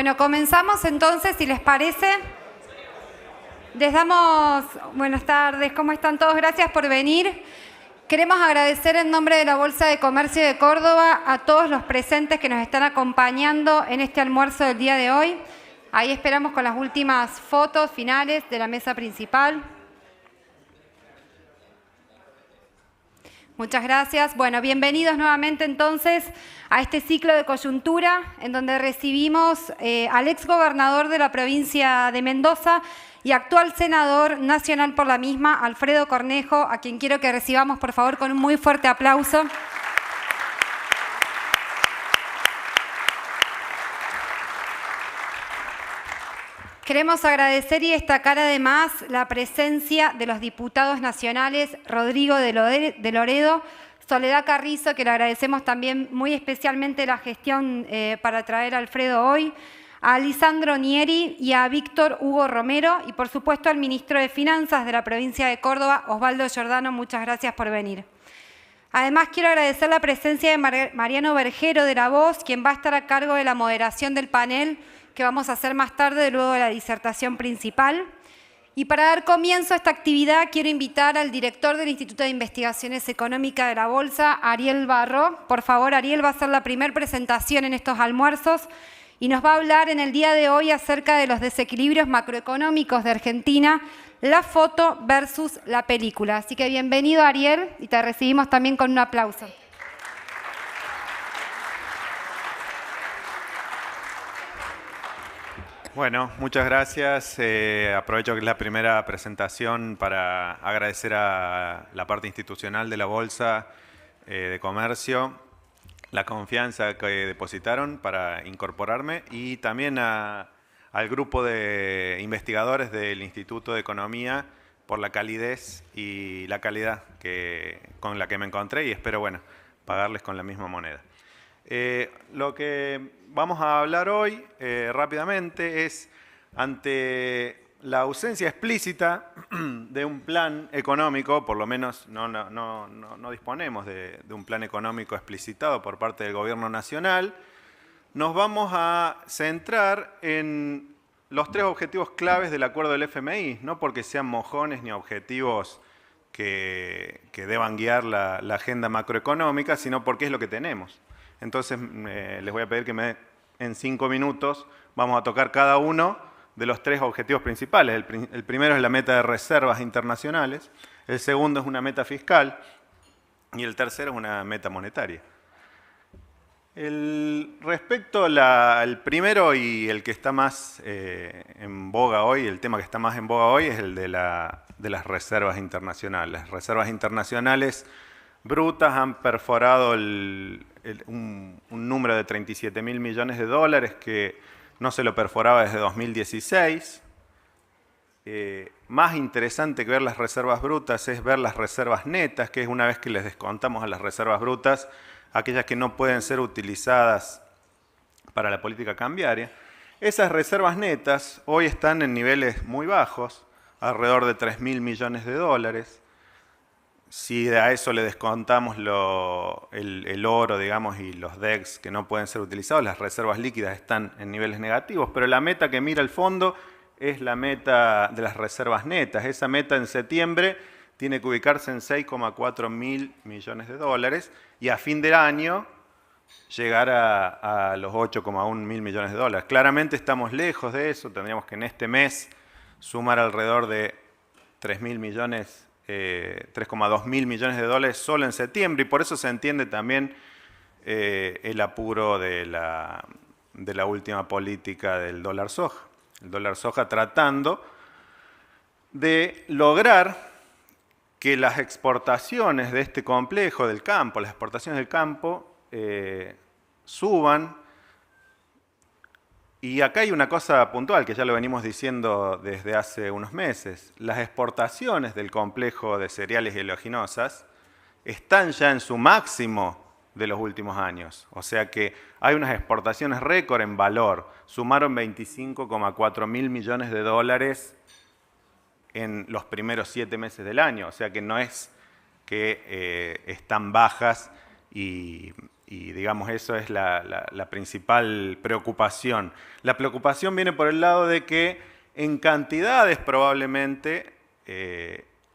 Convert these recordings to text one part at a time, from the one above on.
Bueno, comenzamos entonces, si les parece. Les damos buenas tardes, ¿cómo están todos? Gracias por venir. Queremos agradecer en nombre de la Bolsa de Comercio de Córdoba a todos los presentes que nos están acompañando en este almuerzo del día de hoy. Ahí esperamos con las últimas fotos finales de la mesa principal. Muchas gracias. Bueno, bienvenidos nuevamente entonces a este ciclo de coyuntura en donde recibimos al exgobernador de la provincia de Mendoza y actual senador nacional por la misma, Alfredo Cornejo, a quien quiero que recibamos por favor con un muy fuerte aplauso. Queremos agradecer y destacar además la presencia de los diputados nacionales Rodrigo de Loredo, Soledad Carrizo, que le agradecemos también muy especialmente la gestión para traer a Alfredo hoy, a Lisandro Nieri y a Víctor Hugo Romero y por supuesto al ministro de Finanzas de la provincia de Córdoba, Osvaldo Giordano, muchas gracias por venir. Además quiero agradecer la presencia de Mariano Bergero de La Voz, quien va a estar a cargo de la moderación del panel que vamos a hacer más tarde luego de la disertación principal. Y para dar comienzo a esta actividad quiero invitar al director del Instituto de Investigaciones Económicas de la Bolsa, Ariel Barro. Por favor, Ariel va a hacer la primera presentación en estos almuerzos y nos va a hablar en el día de hoy acerca de los desequilibrios macroeconómicos de Argentina, la foto versus la película. Así que bienvenido, Ariel, y te recibimos también con un aplauso. Bueno, muchas gracias. Aprovecho que es la primera presentación para agradecer a la parte institucional de la Bolsa de Comercio la confianza que depositaron para incorporarme y también al grupo de investigadores del Instituto de Economía por la calidez y la calidad con la que me encontré y espero, bueno, pagarles con la misma moneda. Lo que vamos a hablar hoy rápidamente es ante la ausencia explícita de un plan económico, por lo menos no disponemos de un plan económico explicitado por parte del Gobierno Nacional, nos vamos a centrar en los tres objetivos claves del acuerdo del FMI, no porque sean mojones ni objetivos que deban guiar la agenda macroeconómica, sino porque es lo que tenemos. Entonces, les voy a pedir que en 5 minutos vamos a tocar cada uno de los tres objetivos principales. El primero es la meta de reservas internacionales, el segundo es una meta fiscal y el tercero es una meta monetaria. Respecto al primero y el que está más en boga hoy, el tema que está más en boga hoy es el de las reservas internacionales. Las reservas internacionales brutas han perforado un número de 37.000 millones de dólares que no se lo perforaba desde 2016. Más interesante que ver las reservas brutas es ver las reservas netas, que es una vez que les descontamos a las reservas brutas, aquellas que no pueden ser utilizadas para la política cambiaria. Esas reservas netas hoy están en niveles muy bajos, alrededor de 3.000 millones de dólares. Si a eso le descontamos el oro, digamos, y los DEX que no pueden ser utilizados, las reservas líquidas están en niveles negativos, pero la meta que mira el fondo es la meta de las reservas netas. Esa meta en septiembre tiene que ubicarse en 6,4 mil millones de dólares y a fin de año llegar a los 8,1 mil millones de dólares. Claramente estamos lejos de eso, tendríamos que en este mes sumar alrededor de 3.000 millones 3,2 mil millones de dólares solo en septiembre y por eso se entiende también el apuro de la última política del dólar soja. El dólar soja tratando de lograr que las exportaciones de este complejo del campo, las exportaciones del campo, suban. Y acá hay una cosa puntual que ya lo venimos diciendo desde hace unos meses. Las exportaciones del complejo de cereales y oleaginosas están ya en su máximo de los últimos años. O sea que hay unas exportaciones récord en valor. Sumaron 25,4 mil millones de dólares en los primeros 7 meses del año. O sea que no es que están bajas y digamos, eso es la principal preocupación. La preocupación viene por el lado de que en cantidades probablemente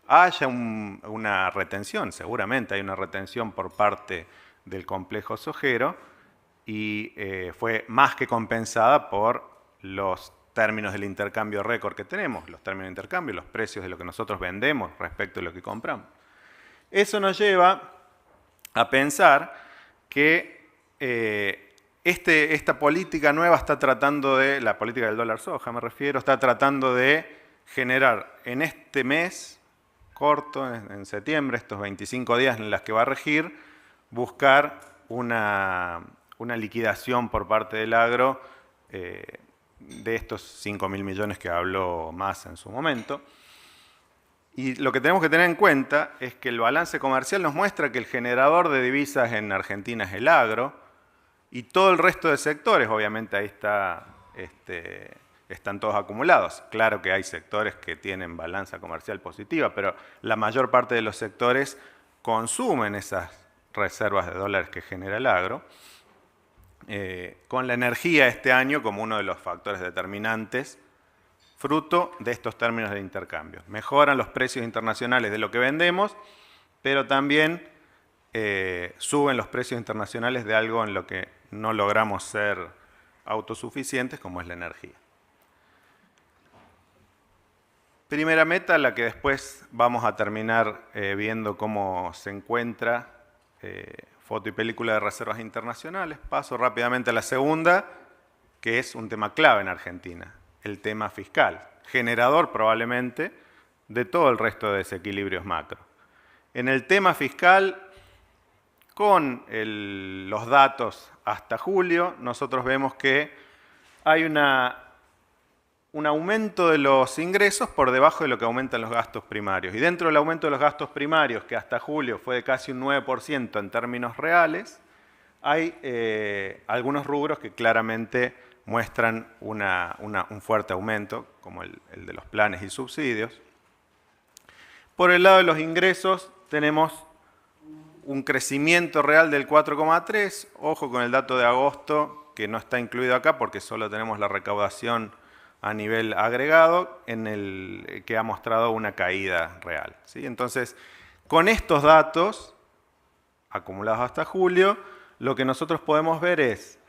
haya una retención, seguramente hay una retención por parte del complejo sojero y fue más que compensada por los términos del intercambio récord que tenemos, los términos de intercambio, los precios de lo que nosotros vendemos respecto de lo que compramos. Eso nos lleva a pensar que esta política nueva está tratando de, la política del dólar soja me refiero, está tratando de generar en este mes corto, en septiembre, estos 25 días en los que va a regir, buscar una liquidación por parte del agro de estos 5.000 millones que habló Massa en su momento. Y lo que tenemos que tener en cuenta es que el balance comercial nos muestra que el generador de divisas en Argentina es el agro y todo el resto de sectores, obviamente ahí están todos acumulados. Claro que hay sectores que tienen balanza comercial positiva, pero la mayor parte de los sectores consumen esas reservas de dólares que genera el agro, con la energía este año como uno de los factores determinantes, fruto de estos términos de intercambio. Mejoran los precios internacionales de lo que vendemos, pero también suben los precios internacionales de algo en lo que no logramos ser autosuficientes, como es la energía. Primera meta, la que después vamos a terminar viendo cómo se encuentra, foto y película de reservas internacionales. Paso rápidamente a la segunda, que es un tema clave en Argentina, el tema fiscal, generador probablemente de todo el resto de desequilibrios macro. En el tema fiscal, con los datos hasta julio, nosotros vemos que hay un aumento de los ingresos por debajo de lo que aumentan los gastos primarios. Y dentro del aumento de los gastos primarios, que hasta julio fue de casi un 9% en términos reales, hay algunos rubros que claramente muestran un fuerte aumento, como el de los planes y subsidios. Por el lado de los ingresos tenemos un crecimiento real del 4,3%. Ojo con el dato de agosto, que no está incluido acá porque solo tenemos la recaudación a nivel agregado, en el que ha mostrado una caída real, ¿sí? Entonces, con estos datos acumulados hasta julio, lo que nosotros podemos ver es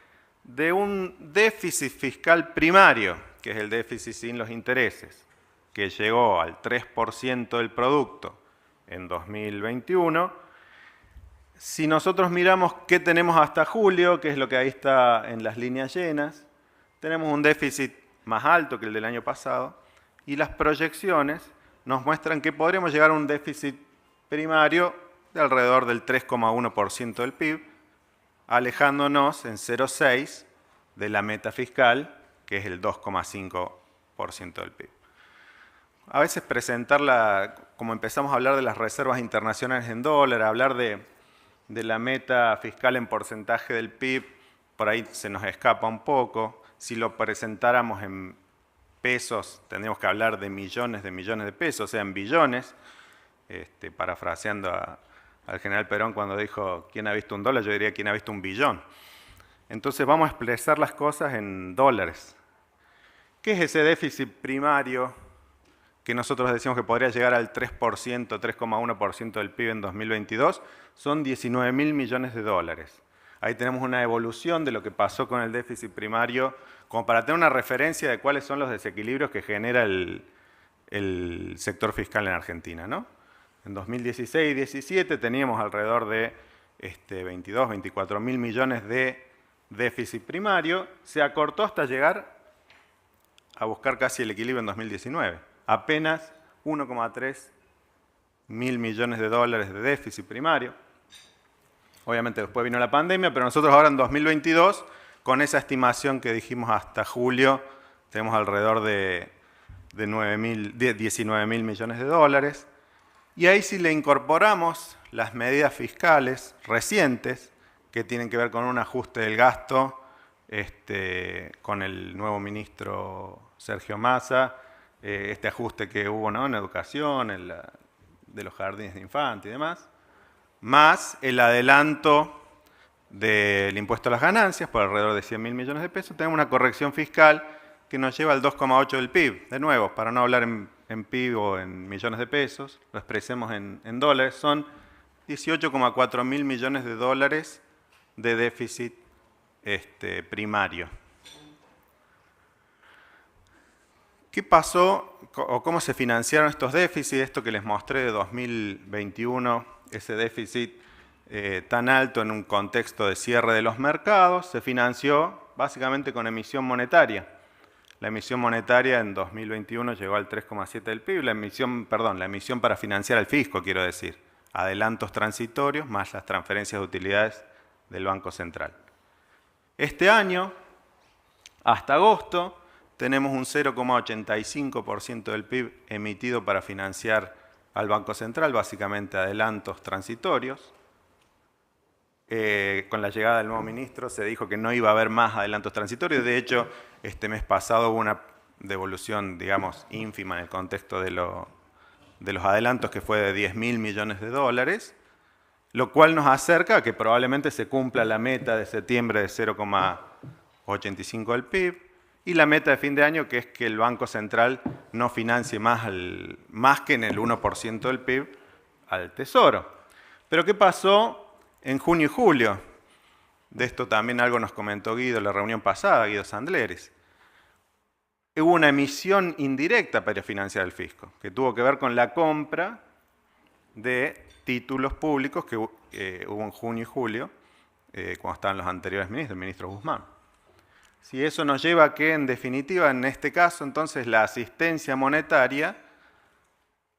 de un déficit fiscal primario, que es el déficit sin los intereses, que llegó al 3% del producto en 2021. Si nosotros miramos qué tenemos hasta julio, que es lo que ahí está en las líneas llenas, tenemos un déficit más alto que el del año pasado, y las proyecciones nos muestran que podríamos llegar a un déficit primario de alrededor del 3,1% del PIB, alejándonos en 0,6% de la meta fiscal, que es el 2,5% del PIB. A veces presentarla, como empezamos a hablar de las reservas internacionales en dólar, hablar de la meta fiscal en porcentaje del PIB, por ahí se nos escapa un poco. Si lo presentáramos en pesos, tendríamos que hablar de millones de pesos, o sea, en billones, parafraseando al general Perón cuando dijo ¿quién ha visto un dólar? Yo diría ¿quién ha visto un billón? Entonces vamos a expresar las cosas en dólares. ¿Qué es ese déficit primario que nosotros decimos que podría llegar al 3%, 3,1% del PIB en 2022? Son 19.000 millones de dólares. Ahí tenemos una evolución de lo que pasó con el déficit primario, como para tener una referencia de cuáles son los desequilibrios que genera el sector fiscal en Argentina, ¿no? En 2016 y 2017 teníamos alrededor de 22, 24.000 millones de déficit primario. Se acortó hasta llegar a buscar casi el equilibrio en 2019. Apenas 1,3 mil millones de dólares de déficit primario. Obviamente después vino la pandemia, pero nosotros ahora en 2022, con esa estimación que dijimos hasta julio, tenemos alrededor de 19.000 millones de dólares. Y ahí si le incorporamos las medidas fiscales recientes, que tienen que ver con un ajuste del gasto, con el nuevo ministro Sergio Massa, este ajuste que hubo, ¿no?, en educación, de los jardines de infantes y demás, más el adelanto del impuesto a las ganancias, por alrededor de 100.000 millones de pesos. Tenemos una corrección fiscal que nos lleva al 2,8 del PIB. De nuevo, para no hablar en PIB o en millones de pesos, lo expresemos en dólares, son 18,4 mil millones de dólares de déficit primario. ¿Qué pasó o cómo se financiaron estos déficits? Esto que les mostré de 2021, ese déficit tan alto en un contexto de cierre de los mercados, se financió básicamente con emisión monetaria. La emisión monetaria en 2021 llegó al 3,7 del PIB, la emisión para financiar el fisco, quiero decir, adelantos transitorios más las transferencias de utilidades del Banco Central. Este año, hasta agosto, tenemos un 0,85% del PIB emitido para financiar al Banco Central, básicamente adelantos transitorios. Con la llegada del nuevo ministro se dijo que no iba a haber más adelantos transitorios. De hecho, este mes pasado hubo una devolución, digamos, ínfima en el contexto de los adelantos, que fue de 10.000 millones de dólares, lo cual nos acerca a que probablemente se cumpla la meta de septiembre de 0,85 del PIB y la meta de fin de año, que es que el Banco Central no financie más que en el 1% del PIB al Tesoro. Pero ¿qué pasó en junio y julio? De esto también algo nos comentó Guido en la reunión pasada, Guido Sandleris. Hubo una emisión indirecta para financiar el fisco, que tuvo que ver con la compra de títulos públicos que hubo en junio y julio, cuando estaban los anteriores ministros, el ministro Guzmán. Si eso nos lleva a que, en definitiva, en este caso, entonces la asistencia monetaria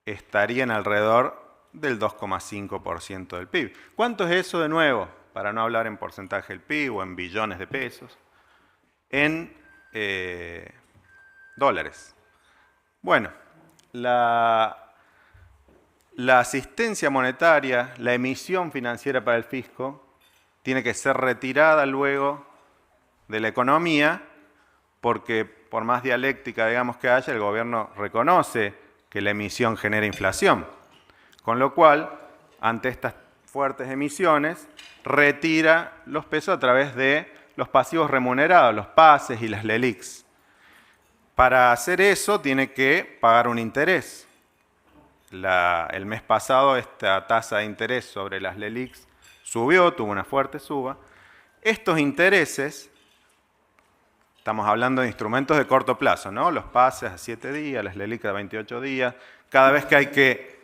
estaría en alrededor del 2,5% del PIB. ¿Cuánto es eso de nuevo? Para no hablar en porcentaje del PIB o en billones de pesos. En dólares. Bueno, la asistencia monetaria, la emisión financiera para el fisco, tiene que ser retirada luego de la economía, porque por más dialéctica, digamos, que haya, el gobierno reconoce que la emisión genera inflación. Con lo cual, ante estas fuertes emisiones, retira los pesos a través de los pasivos remunerados, los PASES y las LELIQs. Para hacer eso tiene que pagar un interés. El mes pasado esta tasa de interés sobre las LELIQs subió, tuvo una fuerte suba. Estos intereses, estamos hablando de instrumentos de corto plazo, ¿no? Los PASES a 7 días, las LELIQs a 28 días. Cada vez que hay que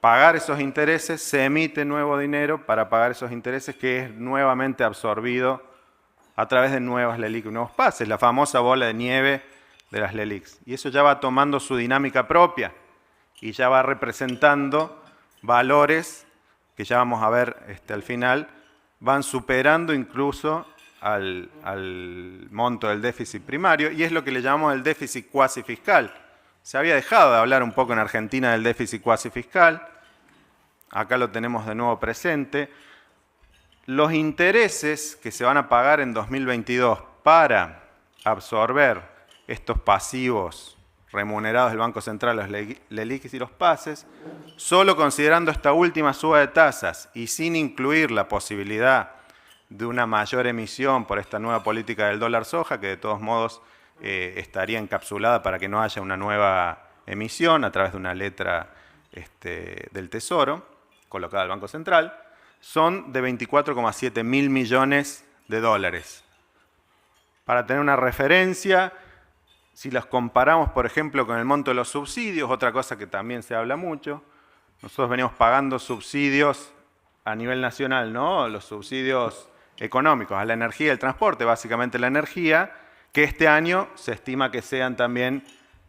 pagar esos intereses, se emite nuevo dinero para pagar esos intereses, que es nuevamente absorbido a través de nuevas LELIQs, nuevos PASES, la famosa bola de nieve de las LELIQs. Y eso ya va tomando su dinámica propia y ya va representando valores que ya vamos a ver al final, van superando incluso al monto del déficit primario, y es lo que le llamamos el déficit cuasi fiscal. Se había dejado de hablar un poco en Argentina del déficit cuasi fiscal, acá lo tenemos de nuevo presente. Los intereses que se van a pagar en 2022 para absorber estos pasivos remunerados del Banco Central, los LELIQs y los PASES, solo considerando esta última suba de tasas y sin incluir la posibilidad de una mayor emisión por esta nueva política del dólar soja, que de todos modos estaría encapsulada para que no haya una nueva emisión a través de una letra del Tesoro, colocada al Banco Central, son de 24,7 mil millones de dólares. Para tener una referencia, si las comparamos, por ejemplo, con el monto de los subsidios, otra cosa que también se habla mucho, nosotros venimos pagando subsidios a nivel nacional, ¿no? Los subsidios económicos a la energía y el transporte, básicamente la energía, que este año se estima que sean también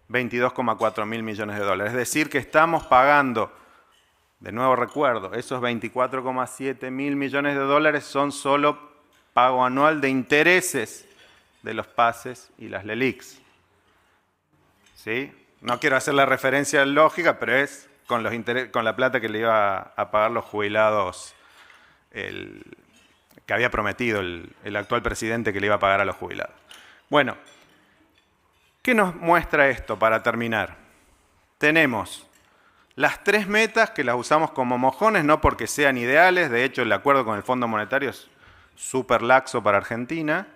22,4 mil millones de dólares. Es decir, que estamos pagando, de nuevo recuerdo, esos 24,7 mil millones de dólares son solo pago anual de intereses de los PASES y las LELIQs. ¿Sí? No quiero hacer la referencia lógica, pero es con la plata que le iba a pagar los jubilados, que había prometido el actual presidente que le iba a pagar a los jubilados. Bueno, ¿qué nos muestra esto para terminar? Tenemos las 3 metas que las usamos como mojones, no porque sean ideales, de hecho el acuerdo con el Fondo Monetario es súper laxo para Argentina,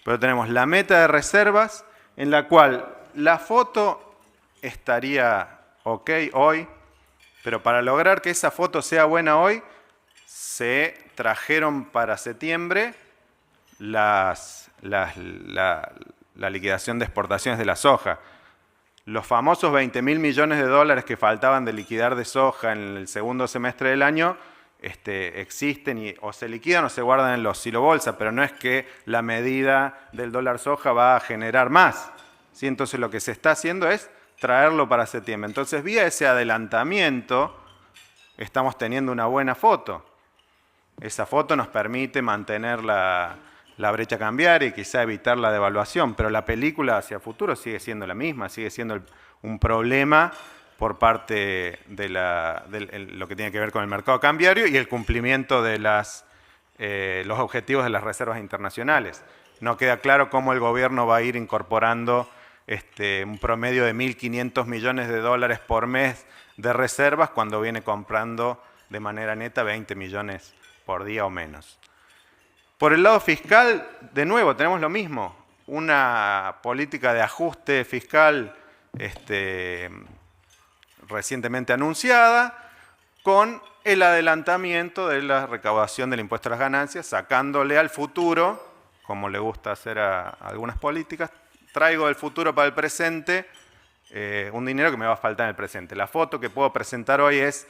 pero tenemos la meta de reservas en la cual la foto estaría ok hoy, pero para lograr que esa foto sea buena hoy, se trajeron para septiembre la liquidación de exportaciones de la soja. Los famosos 20.000 millones de dólares que faltaban de liquidar de soja en el segundo semestre del año existen y o se liquidan o se guardan en los silobolsa, pero no es que la medida del dólar soja va a generar más, ¿sí? Entonces lo que se está haciendo es traerlo para septiembre. Entonces vía ese adelantamiento estamos teniendo una buena foto. Esa foto nos permite mantener la brecha cambiaria y quizá evitar la devaluación, pero la película hacia futuro sigue siendo la misma, sigue siendo un problema por parte de lo que tiene que ver con el mercado cambiario y el cumplimiento de los objetivos de las reservas internacionales. No queda claro cómo el gobierno va a ir incorporando un promedio de 1.500 millones de dólares por mes de reservas cuando viene comprando de manera neta 20 millones por día o menos. Por el lado fiscal, de nuevo, tenemos lo mismo, una política de ajuste fiscal recientemente anunciada, con el adelantamiento de la recaudación del impuesto a las ganancias, sacándole al futuro, como le gusta hacer a algunas políticas, traigo del futuro para el presente un dinero que me va a faltar en el presente. La foto que puedo presentar hoy es,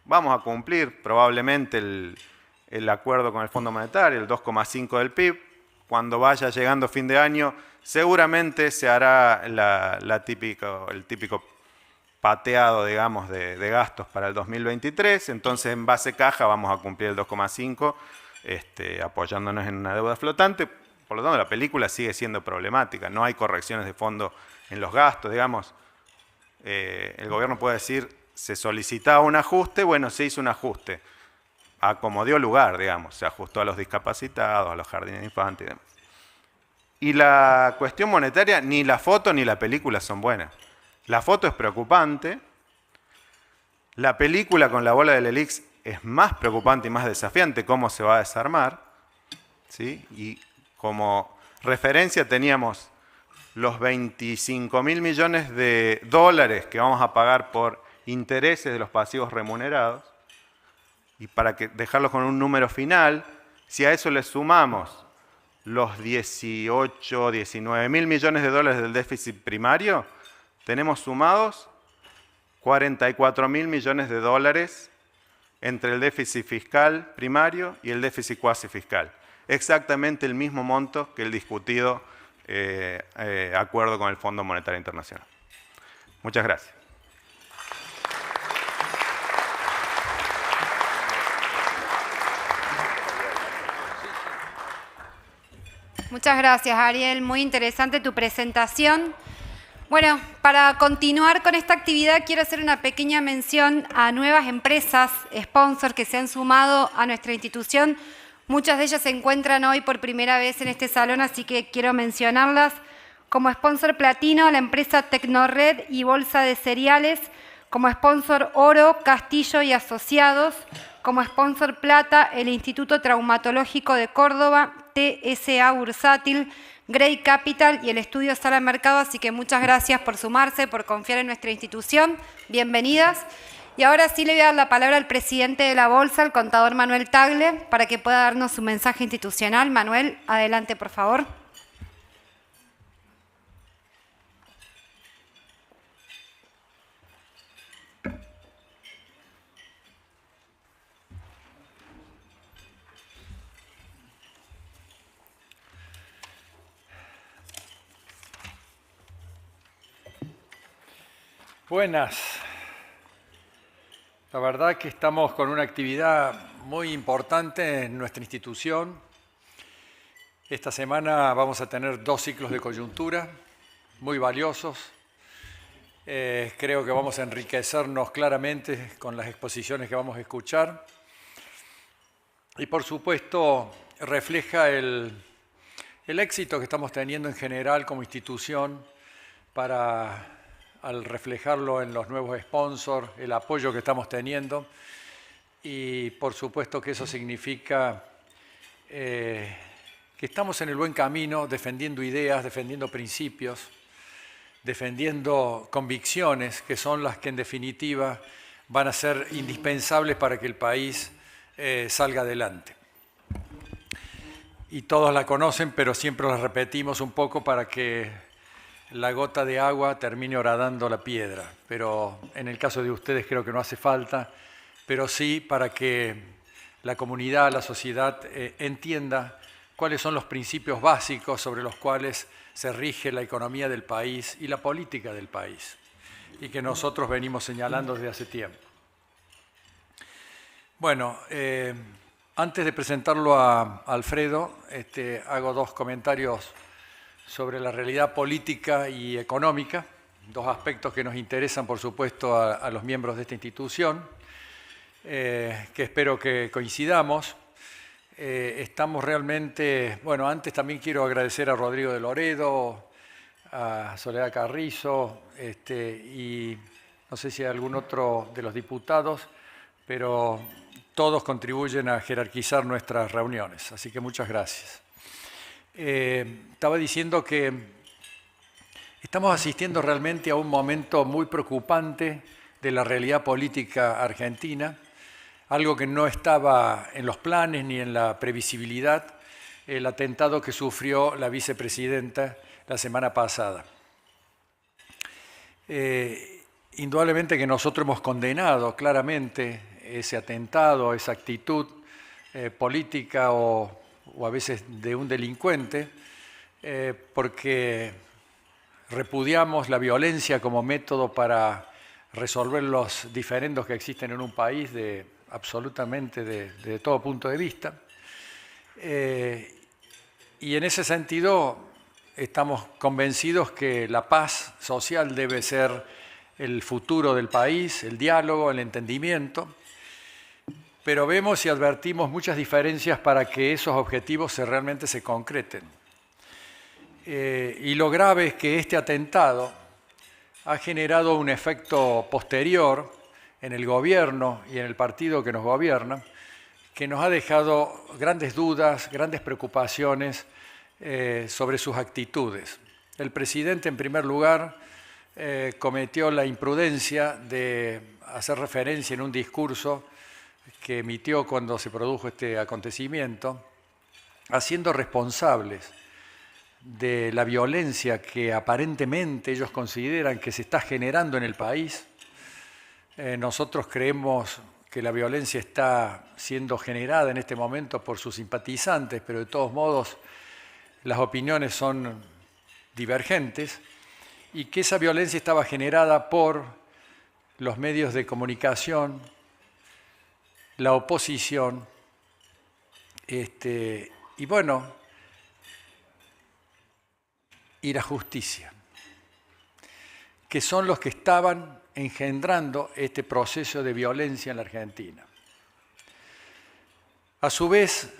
vamos a cumplir probablemente el acuerdo con el Fondo Monetario, el 2,5 del PIB, cuando vaya llegando fin de año, seguramente se hará el típico pateado, digamos, de gastos para el 2023, entonces en base caja vamos a cumplir el 2,5, apoyándonos en una deuda flotante. Por lo tanto, la película sigue siendo problemática, no hay correcciones de fondo en los gastos, digamos. El gobierno puede decir, se solicitaba un ajuste, bueno, se hizo un ajuste, a como dio lugar, digamos, se ajustó a los discapacitados, a los jardines de infantes y demás. Y la cuestión monetaria, ni la foto ni la película son buenas. La foto es preocupante, la película con la bola del ELIX es más preocupante y más desafiante cómo se va a desarmar, ¿sí? Y como referencia teníamos los 25.000 millones de dólares que vamos a pagar por intereses de los pasivos remunerados, y para dejarlos con un número final, si a eso le sumamos los 18, 19.000 millones de dólares del déficit primario, tenemos sumados 44.000 millones de dólares entre el déficit fiscal primario y el déficit cuasi fiscal. Exactamente el mismo monto que el discutido acuerdo con el Fondo Monetario Internacional. Muchas gracias. Muchas gracias, Ariel. Muy interesante tu presentación. Bueno, para continuar con esta actividad quiero hacer una pequeña mención a nuevas empresas, sponsors que se han sumado a nuestra institución. Muchas de ellas se encuentran hoy por primera vez en este salón, así que quiero mencionarlas. Como sponsor platino, la empresa Tecnored y Bolsa de Cereales. Como sponsor oro, Castillo y Asociados. Como sponsor plata, el Instituto Traumatológico de Córdoba, TSA Bursátil, Grey Capital y el Estudio Sala Mercado. Así que muchas gracias por sumarse, por confiar en nuestra institución. Bienvenidas. Y ahora sí le voy a dar la palabra al presidente de la Bolsa, el contador Manuel Tagle, para que pueda darnos su mensaje institucional. Manuel, adelante, por favor. Buenas. La verdad que estamos con una actividad muy importante en nuestra institución. Esta semana vamos a tener 2 ciclos de coyuntura muy valiosos. Creo que vamos a enriquecernos claramente con las exposiciones que vamos a escuchar. Y por supuesto refleja el éxito que estamos teniendo en general como institución al reflejarlo en los nuevos sponsors, el apoyo que estamos teniendo. Y por supuesto que eso significa que estamos en el buen camino, defendiendo ideas, defendiendo principios, defendiendo convicciones que son las que en definitiva van a ser indispensables para que el país salga adelante. Y todos la conocen, pero siempre la repetimos un poco para que la gota de agua termine horadando la piedra. Pero en el caso de ustedes creo que no hace falta, pero sí para que la comunidad, la sociedad entienda cuáles son los principios básicos sobre los cuales se rige la economía del país y la política del país, y que nosotros venimos señalando desde hace tiempo. Bueno, antes de presentarlo a Alfredo, hago dos comentarios sobre la realidad política y económica, dos aspectos que nos interesan, por supuesto, a los miembros de esta institución, que espero que coincidamos. Estamos realmente, bueno, antes también quiero agradecer a Rodrigo de Loredo, a Soledad Carrizo, y no sé si hay algún otro de los diputados, pero todos contribuyen a jerarquizar nuestras reuniones, así que muchas gracias. Estaba diciendo que estamos asistiendo realmente a un momento muy preocupante de la realidad política argentina, algo que no estaba en los planes ni en la previsibilidad, el atentado que sufrió la vicepresidenta la semana pasada. Indudablemente que nosotros hemos condenado claramente ese atentado, esa actitud política o a veces de un delincuente, porque repudiamos la violencia como método para resolver los diferendos que existen en un país absolutamente de todo punto de vista. Y en ese sentido estamos convencidos que la paz social debe ser el futuro del país, el diálogo, el entendimiento, pero vemos y advertimos muchas diferencias para que esos objetivos realmente se concreten. Y lo grave es que este atentado ha generado un efecto posterior en el gobierno y en el partido que nos gobierna, que nos ha dejado grandes dudas, grandes preocupaciones sobre sus actitudes. El presidente, en primer lugar, cometió la imprudencia de hacer referencia en un discurso que emitió cuando se produjo este acontecimiento, haciendo responsables de la violencia que aparentemente ellos consideran que se está generando en el país. Nosotros creemos que la violencia está siendo generada en este momento por sus simpatizantes, pero de todos modos las opiniones son divergentes, y que esa violencia estaba generada por los medios de comunicación, la oposición, y bueno, y la justicia, que son los que estaban engendrando este proceso de violencia en la Argentina. A su vez,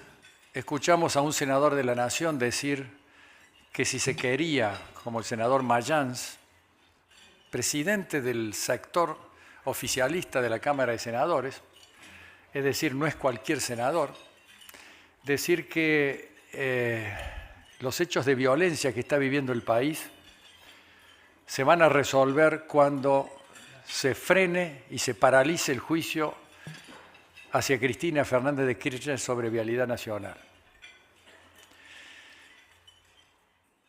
escuchamos a un senador de la Nación decir que si se quería, como el senador Mayans, presidente del sector oficialista de la Cámara de Senadores, es decir, no es cualquier senador, decir que los hechos de violencia que está viviendo el país se van a resolver cuando se frene y se paralice el juicio hacia Cristina Fernández de Kirchner sobre vialidad nacional.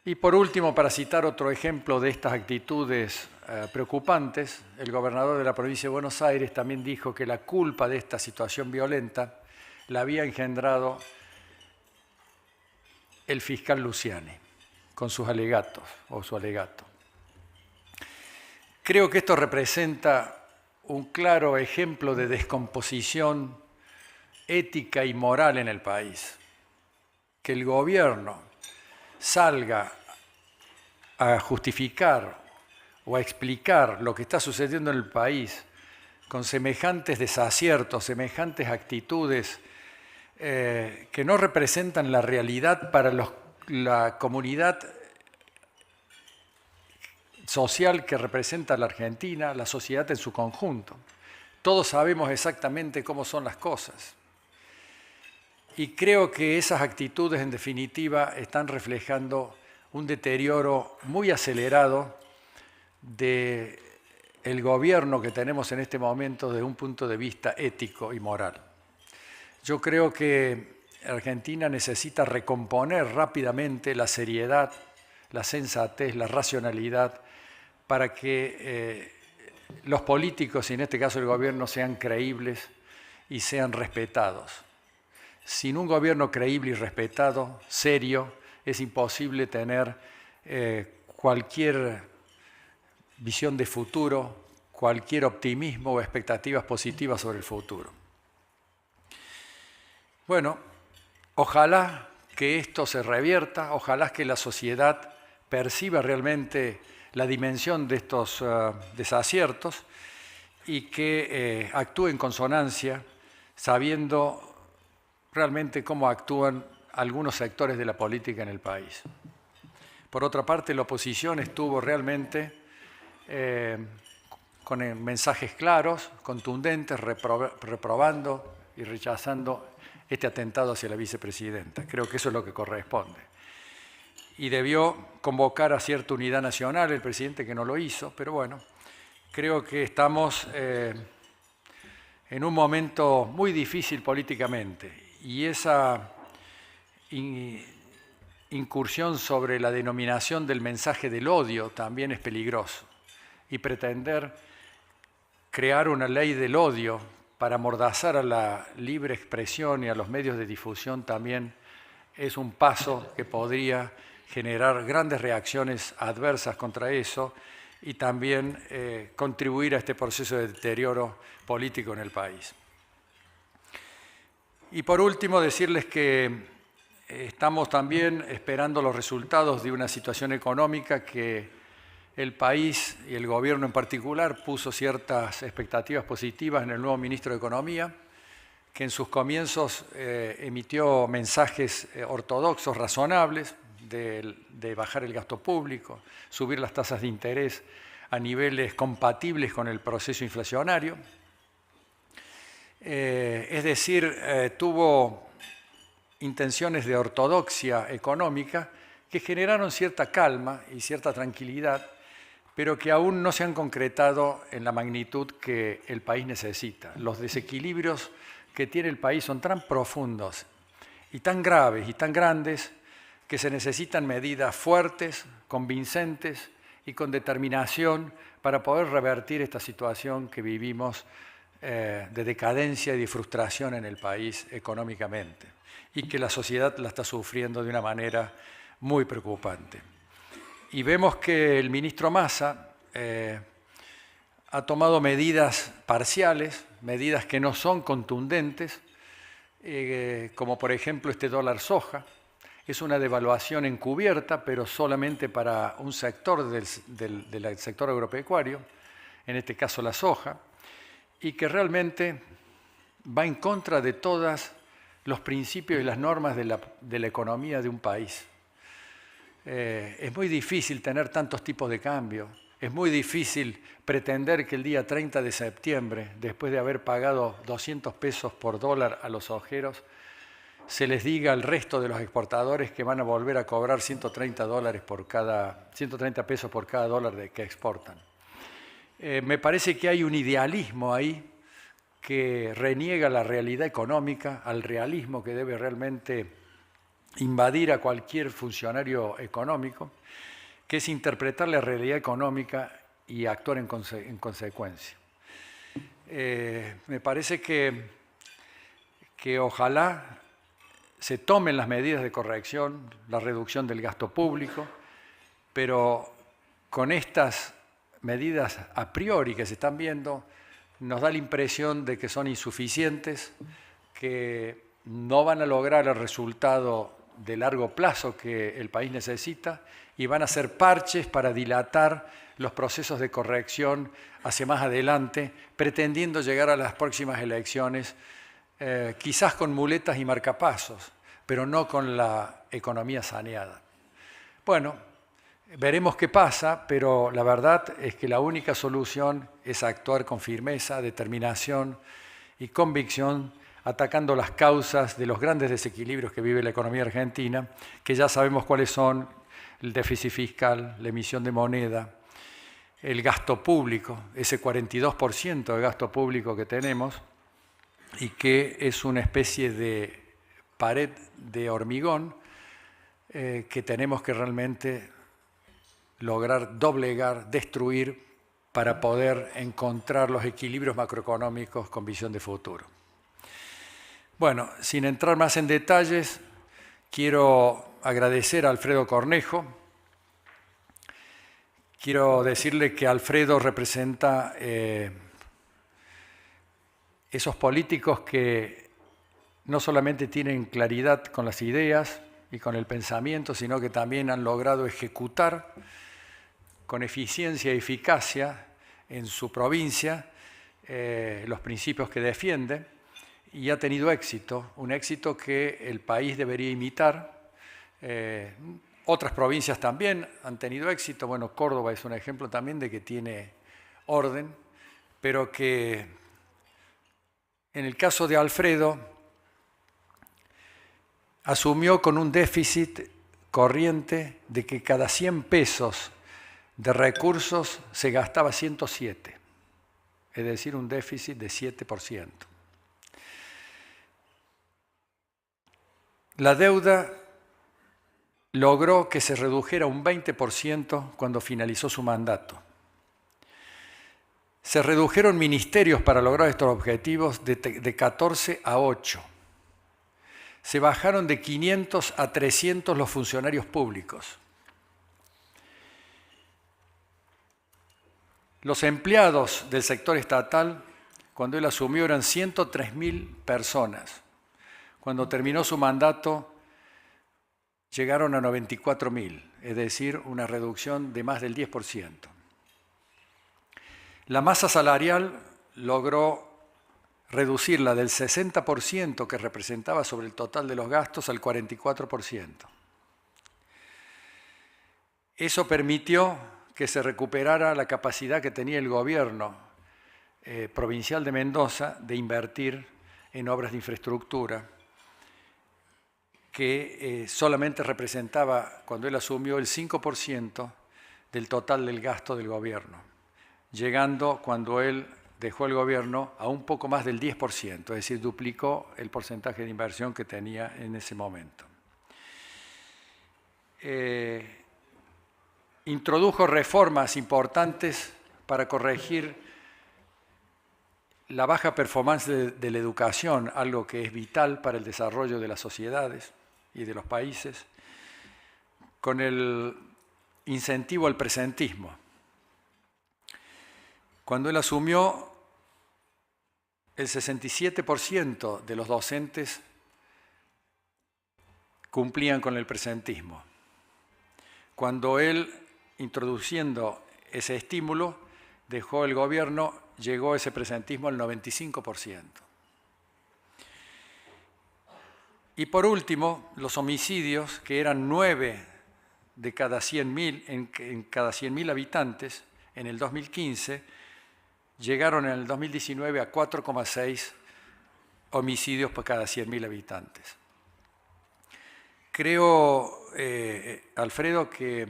Y por último, para citar otro ejemplo de estas actitudes preocupantes, el gobernador de la provincia de Buenos Aires también dijo que la culpa de esta situación violenta la había engendrado el fiscal Luciani, con sus alegatos o su alegato. Creo que esto representa un claro ejemplo de descomposición ética y moral en el país. Que el gobierno salga a justificar o a explicar lo que está sucediendo en el país con semejantes desaciertos, semejantes actitudes que no representan la realidad para la comunidad social que representa la Argentina, la sociedad en su conjunto. Todos sabemos exactamente cómo son las cosas. Y creo que esas actitudes, en definitiva, están reflejando un deterioro muy acelerado del gobierno que tenemos en este momento desde un punto de vista ético y moral. Yo creo que Argentina necesita recomponer rápidamente la seriedad, la sensatez, la racionalidad, para que los políticos, y en este caso el gobierno, sean creíbles y sean respetados. Sin un gobierno creíble y respetado, serio, es imposible tener cualquier visión de futuro, cualquier optimismo o expectativas positivas sobre el futuro. Bueno, ojalá que esto se revierta, ojalá que la sociedad perciba realmente la dimensión de estos desaciertos y que actúe en consonancia, sabiendo realmente cómo actúan algunos sectores de la política en el país. Por otra parte, la oposición estuvo realmente con mensajes claros, contundentes, reprobando y rechazando este atentado hacia la vicepresidenta. Creo que eso es lo que corresponde. Y debió convocar a cierta unidad nacional el presidente, que no lo hizo, pero bueno, creo que estamos en un momento muy difícil políticamente. Y esa incursión sobre la denominación del mensaje del odio también es peligroso. Y pretender crear una ley del odio para amordazar a la libre expresión y a los medios de difusión también es un paso que podría generar grandes reacciones adversas contra eso y también contribuir a este proceso de deterioro político en el país. Y por último, decirles que estamos también esperando los resultados de una situación económica que el país y el gobierno en particular puso ciertas expectativas positivas en el nuevo ministro de Economía, que en sus comienzos emitió mensajes ortodoxos, razonables, de bajar el gasto público, subir las tasas de interés a niveles compatibles con el proceso inflacionario. Es decir, tuvo intenciones de ortodoxia económica que generaron cierta calma y cierta tranquilidad, pero que aún no se han concretado en la magnitud que el país necesita. Los desequilibrios que tiene el país son tan profundos y tan graves y tan grandes que se necesitan medidas fuertes, convincentes y con determinación para poder revertir esta situación que vivimos de decadencia y de frustración en el país económicamente y que la sociedad la está sufriendo de una manera muy preocupante. Y vemos que el ministro Massa ha tomado medidas parciales, medidas que no son contundentes, como por ejemplo este dólar soja. Es una devaluación encubierta, pero solamente para un sector del sector agropecuario, en este caso la soja, y que realmente va en contra de todos los principios y las normas de la economía de un país. Es muy difícil tener tantos tipos de cambio, es muy difícil pretender que el día 30 de septiembre, después de haber pagado 200 pesos por dólar a los sojeros, se les diga al resto de los exportadores que van a volver a cobrar 130 pesos por cada dólar que exportan. Me parece que hay un idealismo ahí que reniega la realidad económica, al realismo que debe realmente invadir a cualquier funcionario económico, que es interpretar la realidad económica y actuar en consecuencia. Me parece que ojalá se tomen las medidas de corrección, la reducción del gasto público, pero con estas medidas a priori que se están viendo, nos da la impresión de que son insuficientes, que no van a lograr el resultado de largo plazo que el país necesita y van a ser parches para dilatar los procesos de corrección hacia más adelante, pretendiendo llegar a las próximas elecciones, quizás con muletas y marcapasos, pero no con la economía saneada. Bueno, veremos qué pasa, pero la verdad es que la única solución es actuar con firmeza, determinación y convicción atacando las causas de los grandes desequilibrios que vive la economía argentina, que ya sabemos cuáles son: el déficit fiscal, la emisión de moneda, el gasto público, ese 42% de gasto público que tenemos, y que es una especie de pared de hormigón que tenemos que realmente lograr doblegar, destruir, para poder encontrar los equilibrios macroeconómicos con visión de futuro. Bueno, sin entrar más en detalles, quiero agradecer a Alfredo Cornejo. Quiero decirle que Alfredo representa esos políticos que no solamente tienen claridad con las ideas y con el pensamiento, sino que también han logrado ejecutar con eficiencia y eficacia en su provincia los principios que defiende, y ha tenido éxito, un éxito que el país debería imitar. Otras provincias también han tenido éxito. Bueno, Córdoba es un ejemplo también de que tiene orden, pero que en el caso de Alfredo asumió con un déficit corriente de que cada 100 pesos de recursos se gastaba 107, es decir, un déficit de 7%. La deuda logró que se redujera un 20% cuando finalizó su mandato. Se redujeron ministerios para lograr estos objetivos de 14 a 8. Se bajaron de 500 a 300 los funcionarios públicos. Los empleados del sector estatal, cuando él asumió, eran 103.000 personas. Cuando terminó su mandato, llegaron a 94.000, es decir, una reducción de más del 10%. La masa salarial logró reducirla del 60% que representaba sobre el total de los gastos al 44%. Eso permitió que se recuperara la capacidad que tenía el gobierno provincial de Mendoza de invertir en obras de infraestructura, que solamente representaba, cuando él asumió, el 5% del total del gasto del gobierno, llegando, cuando él dejó el gobierno, a un poco más del 10%, es decir, duplicó el porcentaje de inversión que tenía en ese momento. Introdujo reformas importantes para corregir la baja performance de la educación, algo que es vital para el desarrollo de las sociedades y de los países, con el incentivo al presentismo. Cuando él asumió, el 67% de los docentes cumplían con el presentismo. Cuando él, introduciendo ese estímulo, dejó el gobierno, llegó ese presentismo al 95%. Y por último, los homicidios, que eran 9 de cada 100.000 en cada 100.000 habitantes en el 2015, llegaron en el 2019 a 4,6 homicidios por cada 100.000 habitantes. Creo, Alfredo, que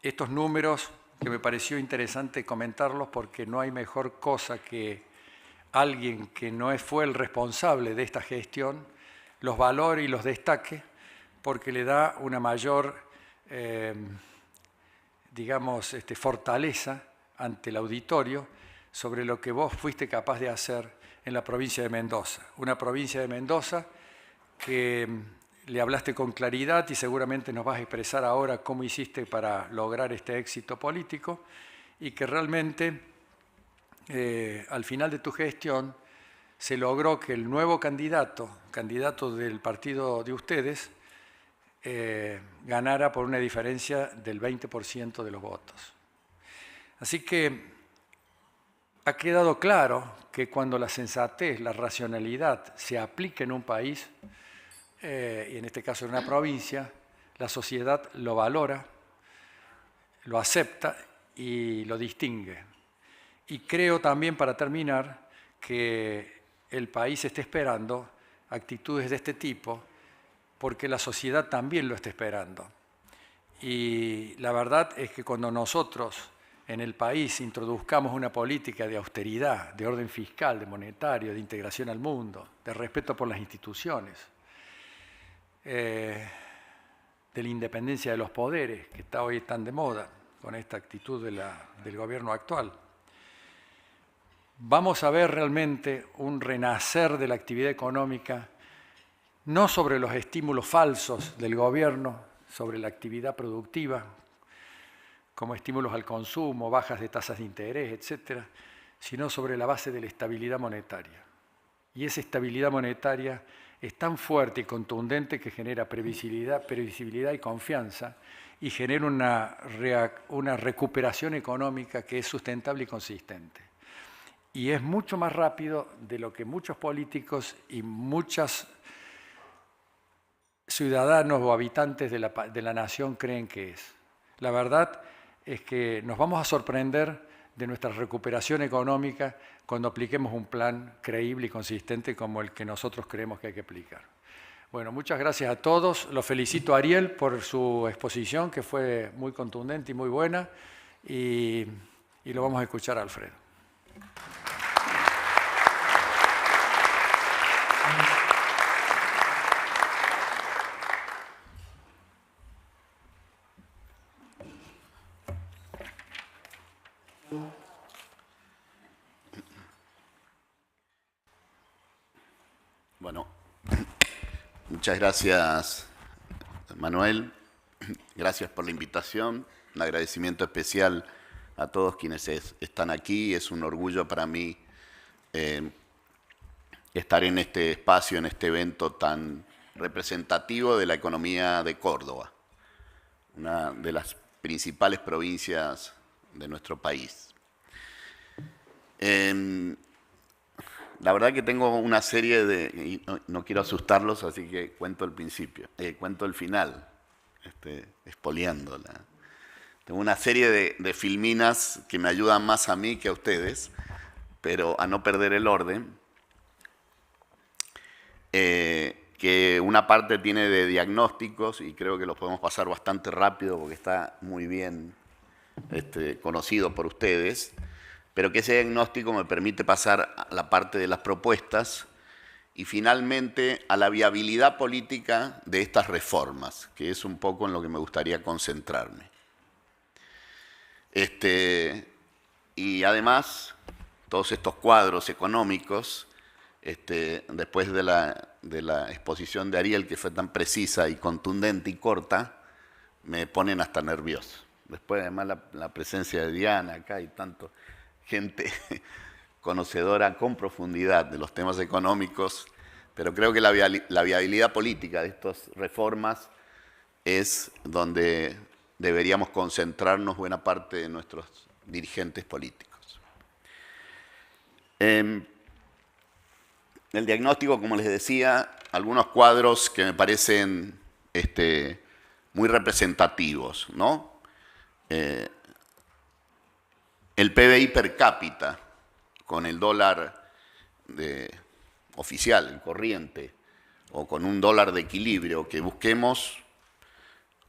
estos números, que me pareció interesante comentarlos, porque no hay mejor cosa que alguien que no fue el responsable de esta gestión los valore y los destaque, porque le da una mayor, fortaleza ante el auditorio sobre lo que vos fuiste capaz de hacer en la provincia de Mendoza. Una provincia de Mendoza que le hablaste con claridad y seguramente nos vas a expresar ahora cómo hiciste para lograr este éxito político, y que realmente al final de tu gestión se logró que el nuevo candidato del partido de ustedes, ganara por una diferencia del 20% de los votos. Así que ha quedado claro que cuando la sensatez, la racionalidad se aplica en un país, y en este caso en una provincia, la sociedad lo valora, lo acepta y lo distingue. Y creo también, para terminar, que el país está esperando actitudes de este tipo porque la sociedad también lo está esperando. Y la verdad es que cuando nosotros en el país introduzcamos una política de austeridad, de orden fiscal, de monetario, de integración al mundo, de respeto por las instituciones, de la independencia de los poderes, que está hoy tan de moda con esta actitud del gobierno actual, vamos a ver realmente un renacer de la actividad económica, no sobre los estímulos falsos del gobierno, sobre la actividad productiva, como estímulos al consumo, bajas de tasas de interés, etc., sino sobre la base de la estabilidad monetaria. Y esa estabilidad monetaria es tan fuerte y contundente que genera previsibilidad y confianza y genera una recuperación económica que es sustentable y consistente. Y es mucho más rápido de lo que muchos políticos y muchos ciudadanos o habitantes de la nación creen que es. La verdad es que nos vamos a sorprender de nuestra recuperación económica cuando apliquemos un plan creíble y consistente como el que nosotros creemos que hay que aplicar. Bueno, muchas gracias a todos. Lo felicito a Ariel por su exposición, que fue muy contundente y muy buena, y lo vamos a escuchar a Alfredo. Bueno, muchas gracias, Manuel. Gracias por la invitación. Un agradecimiento especial a todos quienes están aquí. Es un orgullo para mí estar en este espacio, en este evento tan representativo de la economía de Córdoba, una de las principales provincias de nuestro país. La verdad que tengo una serie y no quiero asustarlos, así que cuento el principio, cuento el final, expoliándola. Tengo una serie de filminas que me ayudan más a mí que a ustedes, pero a no perder el orden, que una parte tiene de diagnósticos y creo que los podemos pasar bastante rápido porque está muy bien conocido por ustedes, pero que ese diagnóstico me permite pasar a la parte de las propuestas y finalmente a la viabilidad política de estas reformas, que es un poco en lo que me gustaría concentrarme. Y además, todos estos cuadros económicos, después de la exposición de Ariel, que fue tan precisa y contundente y corta, me ponen hasta nervioso. Después, además, la presencia de Diana acá y tanto gente conocedora con profundidad de los temas económicos, pero creo que la viabilidad política de estas reformas es donde deberíamos concentrarnos buena parte de nuestros dirigentes políticos. El diagnóstico, como les decía, algunos cuadros que me parecen muy representativos, ¿no? El PBI per cápita, con el dólar oficial, el corriente, o con un dólar de equilibrio que busquemos,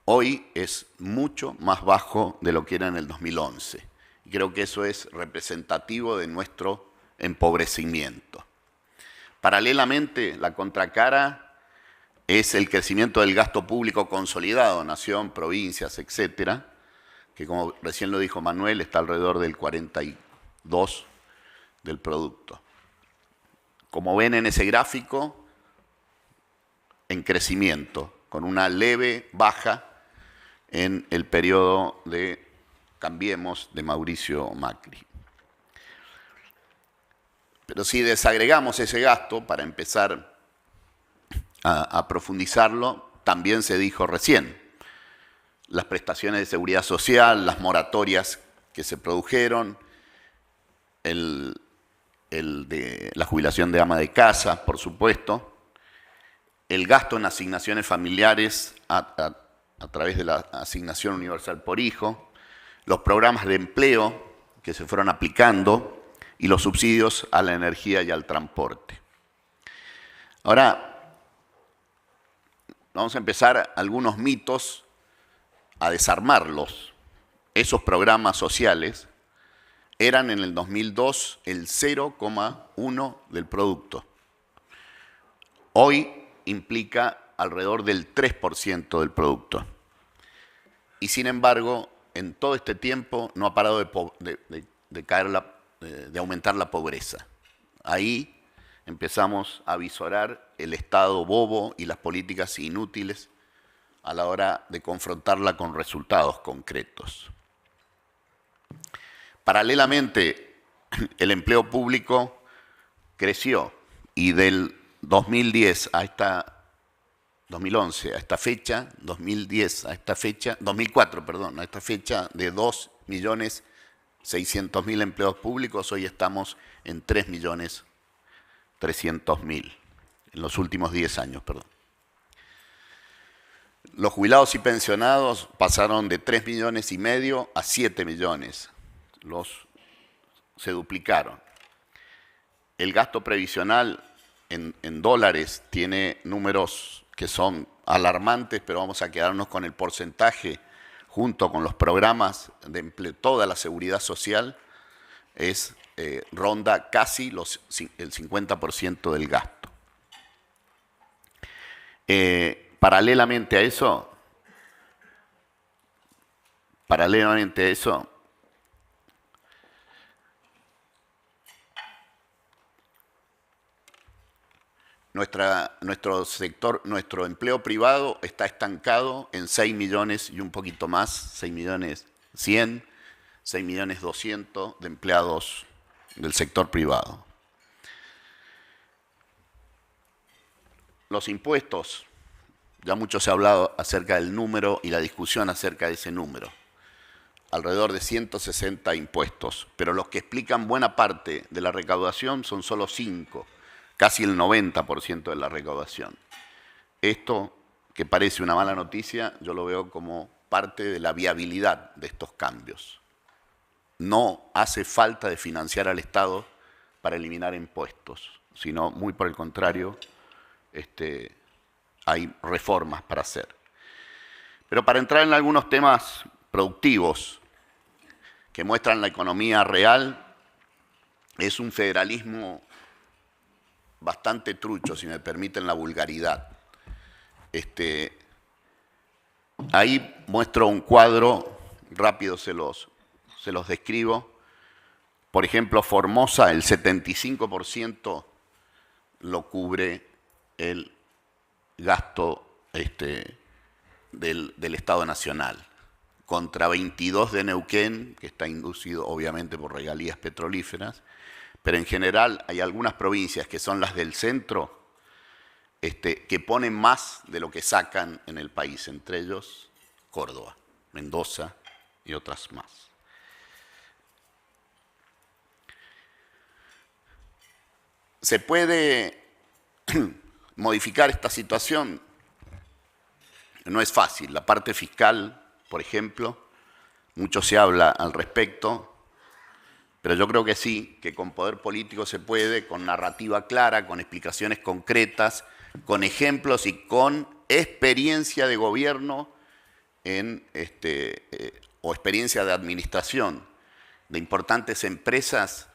hoy es mucho más bajo de lo que era en el 2011. Y creo que eso es representativo de nuestro empobrecimiento. Paralelamente, la contracara es el crecimiento del gasto público consolidado, nación, provincias, etcétera, que como recién lo dijo Manuel, está alrededor del 42% del producto. Como ven en ese gráfico, en crecimiento, con una leve baja en el periodo de Cambiemos de Mauricio Macri. Pero si desagregamos ese gasto, para empezar a profundizarlo, también se dijo recién, las prestaciones de seguridad social, las moratorias que se produjeron, la jubilación de ama de casa, por supuesto, el gasto en asignaciones familiares a través de la asignación universal por hijo, los programas de empleo que se fueron aplicando y los subsidios a la energía y al transporte. Ahora, vamos a empezar algunos mitos a desarmarlos. Esos programas sociales eran en el 2002 el 0,1 del producto. Hoy implica alrededor del 3% del producto. Y sin embargo, en todo este tiempo no ha parado de aumentar la pobreza. Ahí empezamos a visorar el Estado bobo y las políticas inútiles a la hora de confrontarla con resultados concretos. Paralelamente, el empleo público creció y del 2010 a esta 2011 a esta fecha, 2010 a esta fecha, 2004, perdón, a esta fecha de 2.600.000 empleos públicos, hoy estamos en 3.300.000 en los últimos 10 años, perdón. Los jubilados y pensionados pasaron de 3,5 millones a 7 millones. Se duplicaron. El gasto previsional en dólares tiene números que son alarmantes, pero vamos a quedarnos con el porcentaje junto con los programas de empleo, toda la seguridad social, ronda casi el 50% del gasto. Paralelamente a eso, nuestro sector, nuestro empleo privado está estancado en 6 millones y un poquito más, 6.100.000, 6.200.000 de empleados del sector privado. Los impuestos, ya mucho se ha hablado acerca del número y la discusión acerca de ese número. Alrededor de 160 impuestos, pero los que explican buena parte de la recaudación son solo 5. Casi el 90% de la recaudación. Esto, que parece una mala noticia, yo lo veo como parte de la viabilidad de estos cambios. No hace falta de financiar al Estado para eliminar impuestos, sino muy por el contrario, hay reformas para hacer. Pero para entrar en algunos temas productivos que muestran la economía real, es un federalismo bastante trucho, si me permiten la vulgaridad. Ahí muestro un cuadro, rápido se los describo. Por ejemplo, Formosa, el 75% lo cubre el gasto del Estado Nacional, contra 22 de Neuquén, que está inducido obviamente por regalías petrolíferas, pero en general hay algunas provincias que son las del centro que ponen más de lo que sacan en el país, entre ellos Córdoba, Mendoza y otras más. ¿Se puede modificar esta situación? No es fácil. La parte fiscal, por ejemplo, mucho se habla al respecto, pero yo creo que sí, que con poder político se puede, con narrativa clara, con explicaciones concretas, con ejemplos y con experiencia de gobierno o experiencia de administración de importantes empresas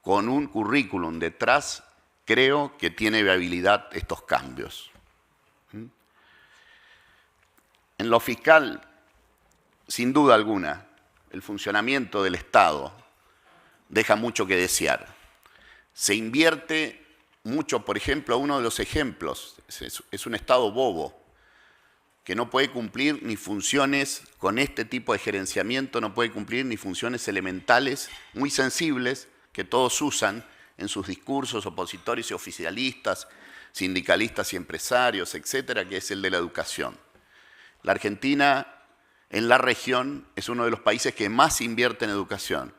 con un currículum detrás, creo que tiene viabilidad estos cambios. En lo fiscal, sin duda alguna, el funcionamiento del Estado deja mucho que desear. Se invierte mucho, por ejemplo, uno de los ejemplos, es un Estado bobo, que no puede cumplir ni funciones, con este tipo de gerenciamiento, no puede cumplir ni funciones elementales, muy sensibles, que todos usan en sus discursos opositorios y oficialistas, sindicalistas y empresarios, etcétera, que es el de la educación. La Argentina, en la región, es uno de los países que más invierte en educación,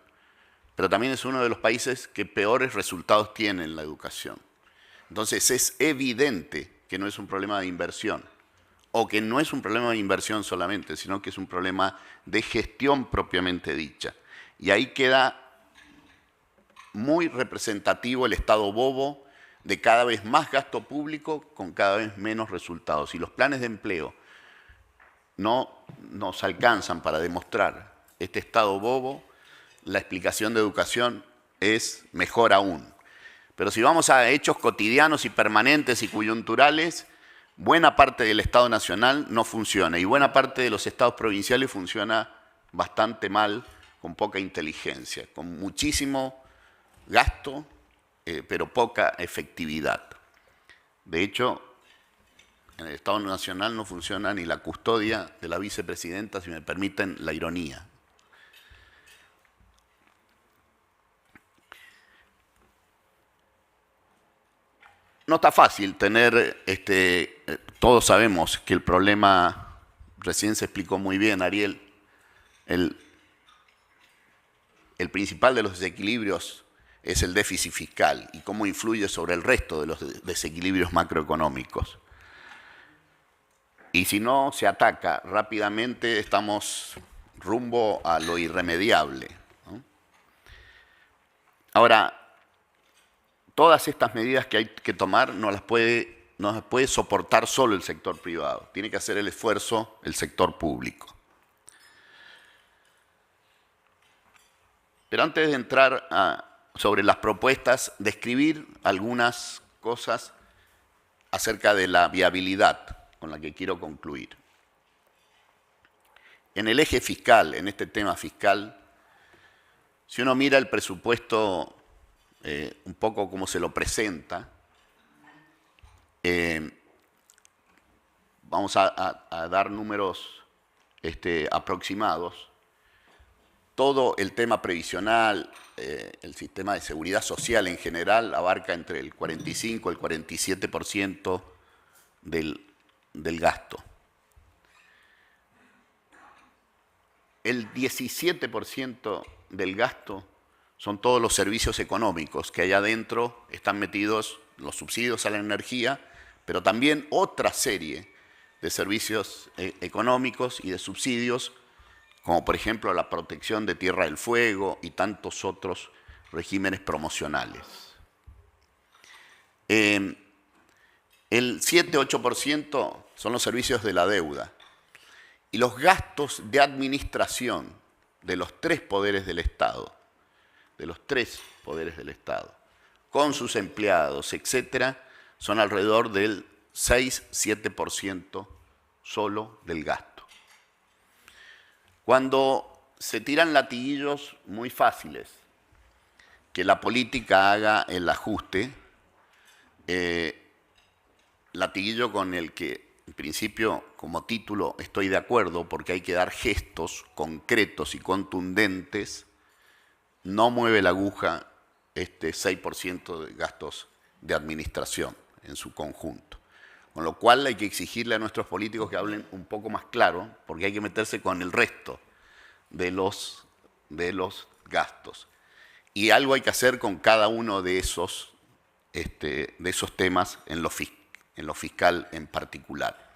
pero también es uno de los países que peores resultados tiene en la educación. Entonces es evidente que no es un problema de inversión, o que no es un problema de inversión solamente, sino que es un problema de gestión propiamente dicha. Y ahí queda muy representativo el Estado bobo de cada vez más gasto público con cada vez menos resultados. Si los planes de empleo no nos alcanzan para demostrar este estado bobo, la explicación de educación es mejor aún. Pero si vamos a hechos cotidianos y permanentes y coyunturales, buena parte del Estado Nacional no funciona y buena parte de los estados provinciales funciona bastante mal, con poca inteligencia, con muchísimo gasto, pero poca efectividad. De hecho, en el Estado Nacional no funciona ni la custodia de la vicepresidenta, si me permiten la ironía. No está fácil tener, todos sabemos que el problema, recién se explicó muy bien Ariel, el principal de los desequilibrios es el déficit fiscal y cómo influye sobre el resto de los desequilibrios macroeconómicos. Y si no se ataca rápidamente, estamos rumbo a lo irremediable, ¿no? Ahora, todas estas medidas que hay que tomar no las puede soportar solo el sector privado. Tiene que hacer el esfuerzo el sector público. Pero antes de entrar sobre las propuestas, describir algunas cosas acerca de la viabilidad con la que quiero concluir. En el eje fiscal, en este tema fiscal, si uno mira el presupuesto un poco como se lo presenta, vamos a dar números aproximados. Todo el tema previsional, el sistema de seguridad social en general abarca entre el 45 y el 47% del gasto. El 17% del gasto son todos los servicios económicos, que allá adentro están metidos los subsidios a la energía, pero también otra serie de servicios económicos y de subsidios, como por ejemplo la protección de Tierra del Fuego y tantos otros regímenes promocionales. El 7-8% son los servicios de la deuda y los gastos de administración de los tres poderes del Estado, con sus empleados, etcétera, son alrededor del 6-7% solo del gasto. Cuando se tiran latiguillos muy fáciles, que la política haga el ajuste, latiguillo con el que en principio como título estoy de acuerdo porque hay que dar gestos concretos y contundentes, no mueve la aguja 6% de gastos de administración en su conjunto. Con lo cual hay que exigirle a nuestros políticos que hablen un poco más claro, porque hay que meterse con el resto de los gastos. Y algo hay que hacer con cada uno de esos temas en lo fiscal en particular.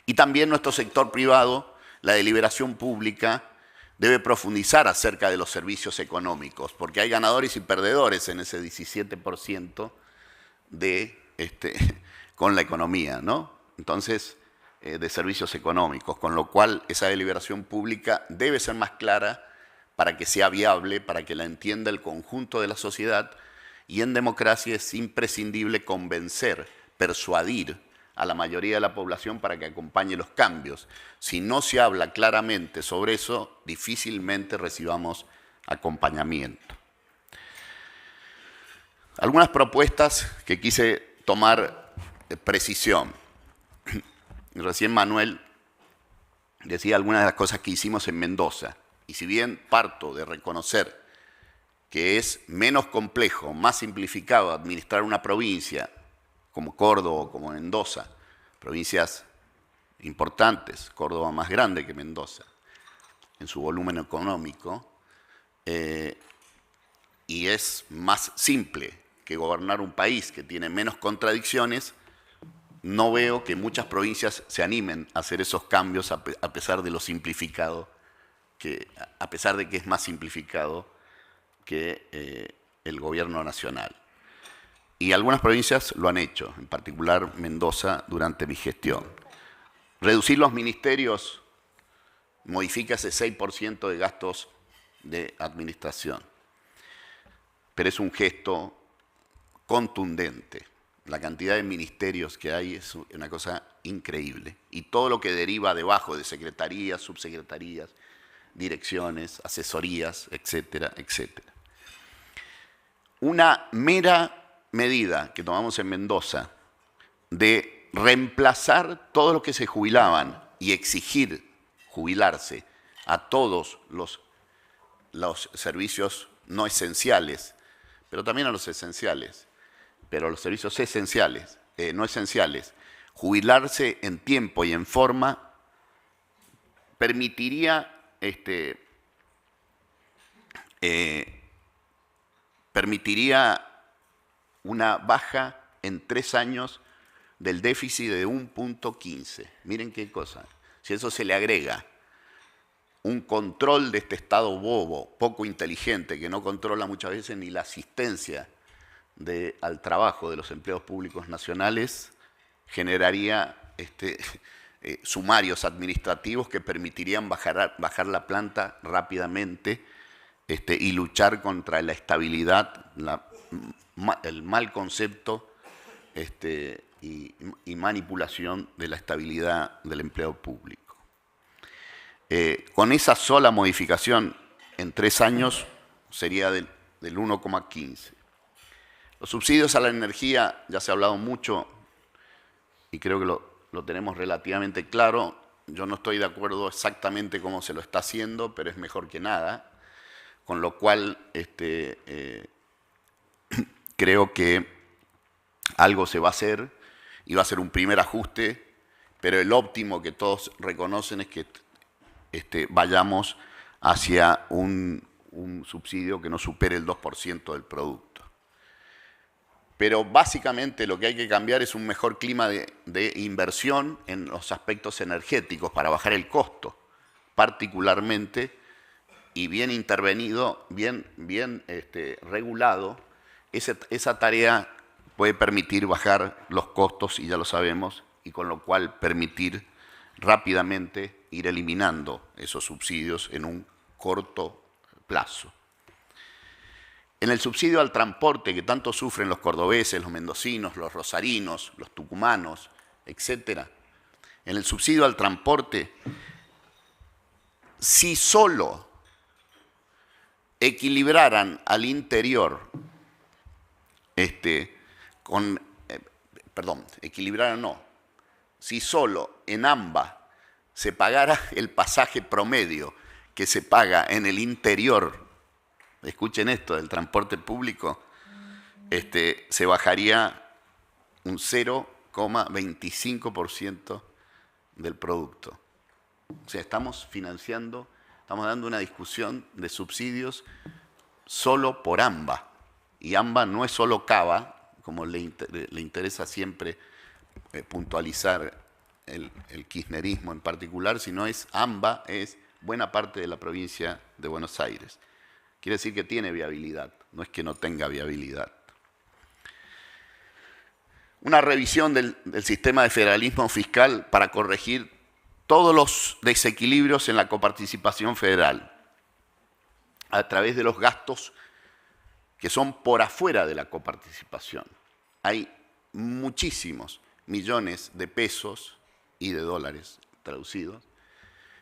Y también nuestro sector privado, la deliberación pública, debe profundizar acerca de los servicios económicos, porque hay ganadores y perdedores en ese 17% con la economía, ¿no? Entonces, de servicios económicos, con lo cual esa deliberación pública debe ser más clara para que sea viable, para que la entienda el conjunto de la sociedad, y en democracia es imprescindible convencer, persuadir a la mayoría de la población para que acompañe los cambios. Si no se habla claramente sobre eso, difícilmente recibamos acompañamiento. Algunas propuestas que quise tomar precisión. Recién Manuel decía algunas de las cosas que hicimos en Mendoza, y si bien parto de reconocer que es menos complejo, más simplificado administrar una provincia como Córdoba o como Mendoza, provincias importantes, Córdoba más grande que Mendoza en su volumen económico, y es más simple que gobernar un país que tiene menos contradicciones, no veo que muchas provincias se animen a hacer esos cambios a pesar de lo simplificado, a pesar de que es más simplificado que el gobierno nacional. Y algunas provincias lo han hecho, en particular Mendoza durante mi gestión. Reducir los ministerios modifica ese 6% de gastos de administración. Pero es un gesto contundente. La cantidad de ministerios que hay es una cosa increíble. Y todo lo que deriva debajo de secretarías, subsecretarías, direcciones, asesorías, etcétera, etcétera. Una mera medida que tomamos en Mendoza de reemplazar todos los que se jubilaban y exigir jubilarse a todos los servicios no esenciales, pero también a los esenciales, pero los servicios esenciales, no esenciales, jubilarse en tiempo y en forma permitiría una baja en 3 años del déficit de 1,15. Miren qué cosa. Si eso se le agrega un control de este Estado bobo, poco inteligente, que no controla muchas veces ni la asistencia al trabajo de los empleados públicos nacionales, generaría sumarios administrativos que permitirían bajar la planta rápidamente y luchar contra la estabilidad, el mal concepto y manipulación de la estabilidad del empleo público. Con esa sola modificación en 3 años sería del 1,15. Los subsidios a la energía, ya se ha hablado mucho y creo que lo tenemos relativamente claro. Yo no estoy de acuerdo exactamente cómo se lo está haciendo, pero es mejor que nada. Con lo cual creo que algo se va a hacer y va a ser un primer ajuste, pero el óptimo que todos reconocen es que vayamos hacia un subsidio que no supere el 2% del producto. Pero básicamente lo que hay que cambiar es un mejor clima de inversión en los aspectos energéticos para bajar el costo, particularmente, y bien intervenido, bien regulado, esa tarea puede permitir bajar los costos, y ya lo sabemos, y con lo cual permitir rápidamente ir eliminando esos subsidios en un corto plazo. En el subsidio al transporte que tanto sufren los cordobeses, los mendocinos, los rosarinos, los tucumanos, etc. En el subsidio al transporte, si solo equilibraran al interior, equilibraran no, si solo en AMBA se pagara el pasaje promedio que se paga en el interior, escuchen esto, del transporte público, se bajaría un 0,25% del producto. O sea, estamos dando una discusión de subsidios solo por AMBA. Y AMBA no es solo Cava, como le interesa siempre puntualizar el kirchnerismo en particular, sino es AMBA, es buena parte de la provincia de Buenos Aires. Quiere decir que tiene viabilidad, no es que no tenga viabilidad. Una revisión del sistema de federalismo fiscal para corregir todos los desequilibrios en la coparticipación federal a través de los gastos que son por afuera de la coparticipación. Hay muchísimos millones de pesos y de dólares traducidos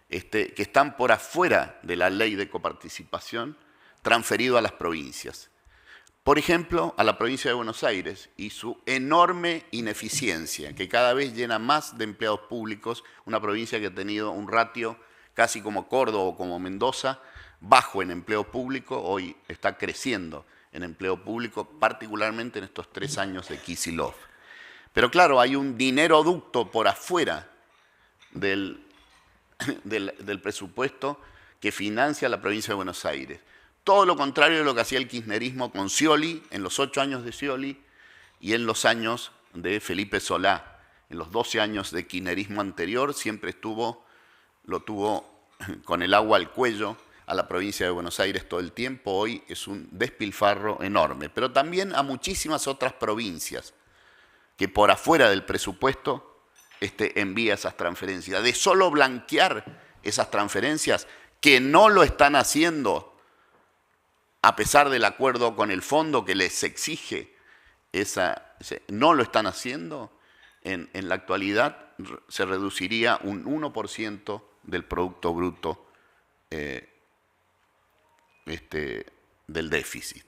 que están por afuera de la ley de coparticipación transferido a las provincias. Por ejemplo, a la provincia de Buenos Aires y su enorme ineficiencia, que cada vez llena más de empleados públicos, una provincia que ha tenido un ratio casi como Córdoba o como Mendoza, bajo en empleo público, hoy está creciendo en empleo público, particularmente en estos 3 años de Kicillof. Pero claro, hay un dineroducto por afuera del presupuesto que financia la provincia de Buenos Aires. Todo lo contrario de lo que hacía el kirchnerismo con Scioli, en los 8 años de Scioli y en los años de Felipe Solá. En los 12 años de kirchnerismo anterior siempre lo tuvo con el agua al cuello a la provincia de Buenos Aires todo el tiempo, hoy es un despilfarro enorme, pero también a muchísimas otras provincias que por afuera del presupuesto envía esas transferencias. De solo blanquear esas transferencias, que no lo están haciendo a pesar del acuerdo con el fondo que les exige, no lo están haciendo, en la actualidad se reduciría un 1% del Producto Bruto del déficit.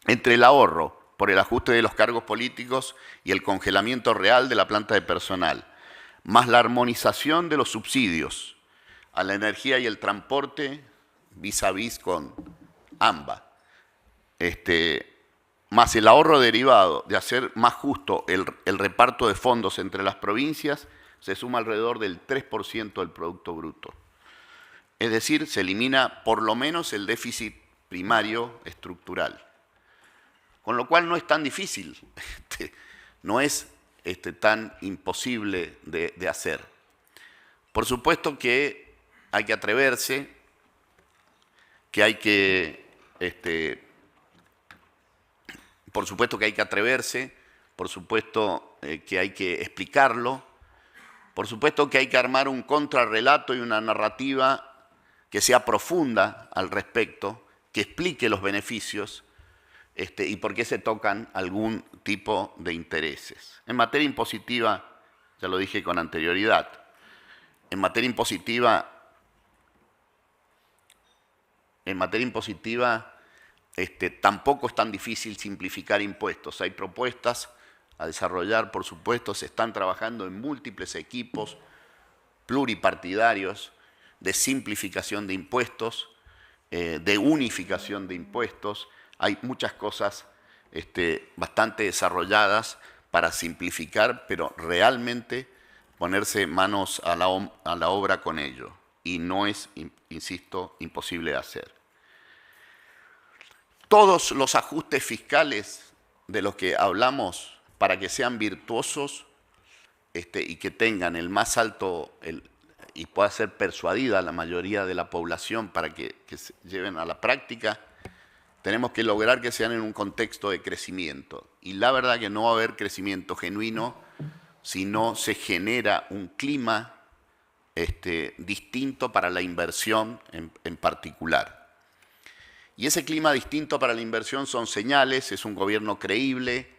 Entre el ahorro por el ajuste de los cargos políticos y el congelamiento real de la planta de personal, más la armonización de los subsidios a la energía y el transporte vis a vis con AMBA, más el ahorro derivado de hacer más justo el reparto de fondos entre las provincias, se suma alrededor del 3% del Producto Bruto. Es decir, se elimina por lo menos el déficit primario estructural. Con lo cual no es tan difícil, no es tan imposible de hacer. Por supuesto que hay que atreverse, que hay que, por supuesto que hay que atreverse, por supuesto que hay que explicarlo, por supuesto que hay que armar un contrarrelato y una narrativa que sea profunda al respecto, que explique los beneficios y por qué se tocan algún tipo de intereses. En materia impositiva, ya lo dije con anterioridad, en materia impositiva tampoco es tan difícil simplificar impuestos. Hay propuestas a desarrollar, por supuesto, se están trabajando en múltiples equipos pluripartidarios de simplificación de impuestos, de unificación de impuestos. Hay muchas cosas bastante desarrolladas para simplificar, pero realmente ponerse manos a la obra con ello. Y no es, insisto, imposible de hacer. Todos los ajustes fiscales de los que hablamos, para que sean virtuosos y que tengan el más alto, y pueda ser persuadida a la mayoría de la población para que se lleven a la práctica, tenemos que lograr que sean en un contexto de crecimiento. Y la verdad que no va a haber crecimiento genuino si no se genera un clima distinto para la inversión en particular. Y ese clima distinto para la inversión son señales, es un gobierno creíble,